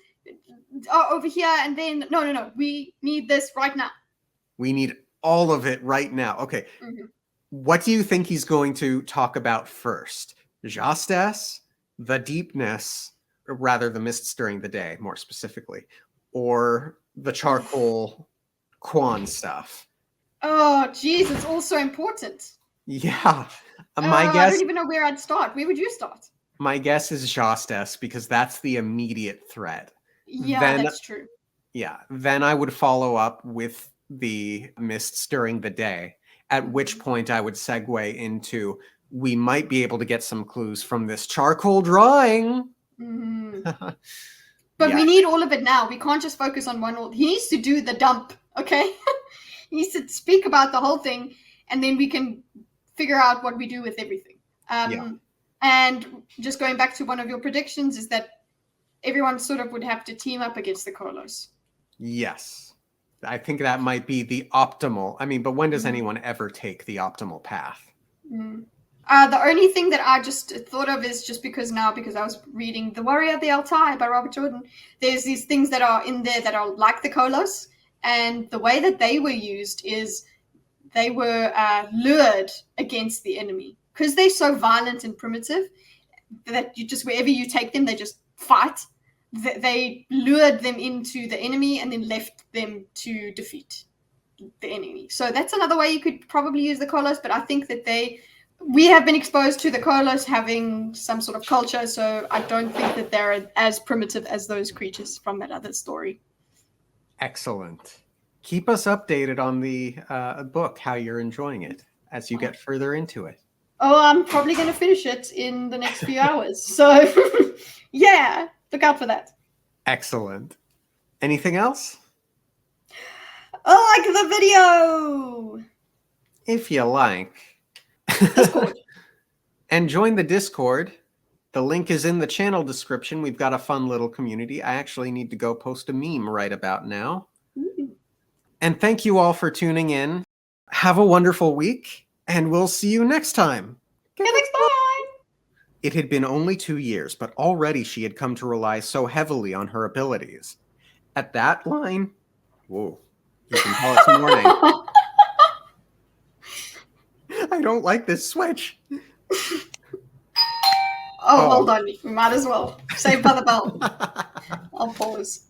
over here and then... No. We need this right now. We need all of it right now. Okay. Mm-hmm. What do you think he's going to talk about first? Jastes, the deepness, or rather the mists during the day, more specifically, or the charcoal Quan stuff? Oh, geez, it's all so important. Yeah. My guess... I don't even know where I'd start. Where would you start? My guess is Jastes, because that's the immediate threat. Yeah, that's true. Yeah. Then I would follow up with the mists during the day, at which point I would segue into, we might be able to get some clues from this charcoal drawing. Mm-hmm. But we need all of it now. We can't just focus on one. He needs to do the dump, okay? He needs to speak about the whole thing, and then we can figure out what we do with everything. And just going back to one of your predictions is that everyone sort of would have to team up against the Kolos. Yes. I think that might be the optimal. I mean, but when does anyone ever take the optimal path? The only thing that I just thought of is just because I was reading The Warrior of the Altai by Robert Jordan. There's these things that are in there that are like the Kolos. And the way that they were used is they were lured against the enemy. Because they're so violent and primitive that you just, wherever you take them, they just fight. They lured them into the enemy and then left them to defeat the enemy. So that's another way you could probably use the Kolos. But I think that we have been exposed to the Kolos having some sort of culture. So I don't think that they're as primitive as those creatures from that other story. Excellent. Keep us updated on the book, how you're enjoying it as you get further into it. Oh, I'm probably going to finish it in the next few hours. So, yeah, look out for that. Excellent. Anything else? Like the video! If you like. Discord. And join the Discord. The link is in the channel description. We've got a fun little community. I actually need to go post a meme right about now. Ooh. And thank you all for tuning in. Have a wonderful week. And we'll see you next time. Okay, thanks, bye! It had been only 2 years, but already she had come to rely so heavily on her abilities. At that line, whoa, you can tell it's morning. I don't like this switch. Hold on. We might as well. Saved by the bell. I'll pause.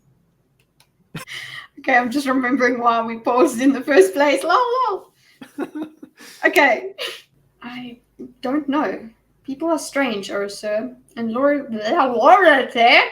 Okay, I'm just remembering why we paused in the first place. Lol. Okay. I don't know. People are strange, Ursa. And Laura there.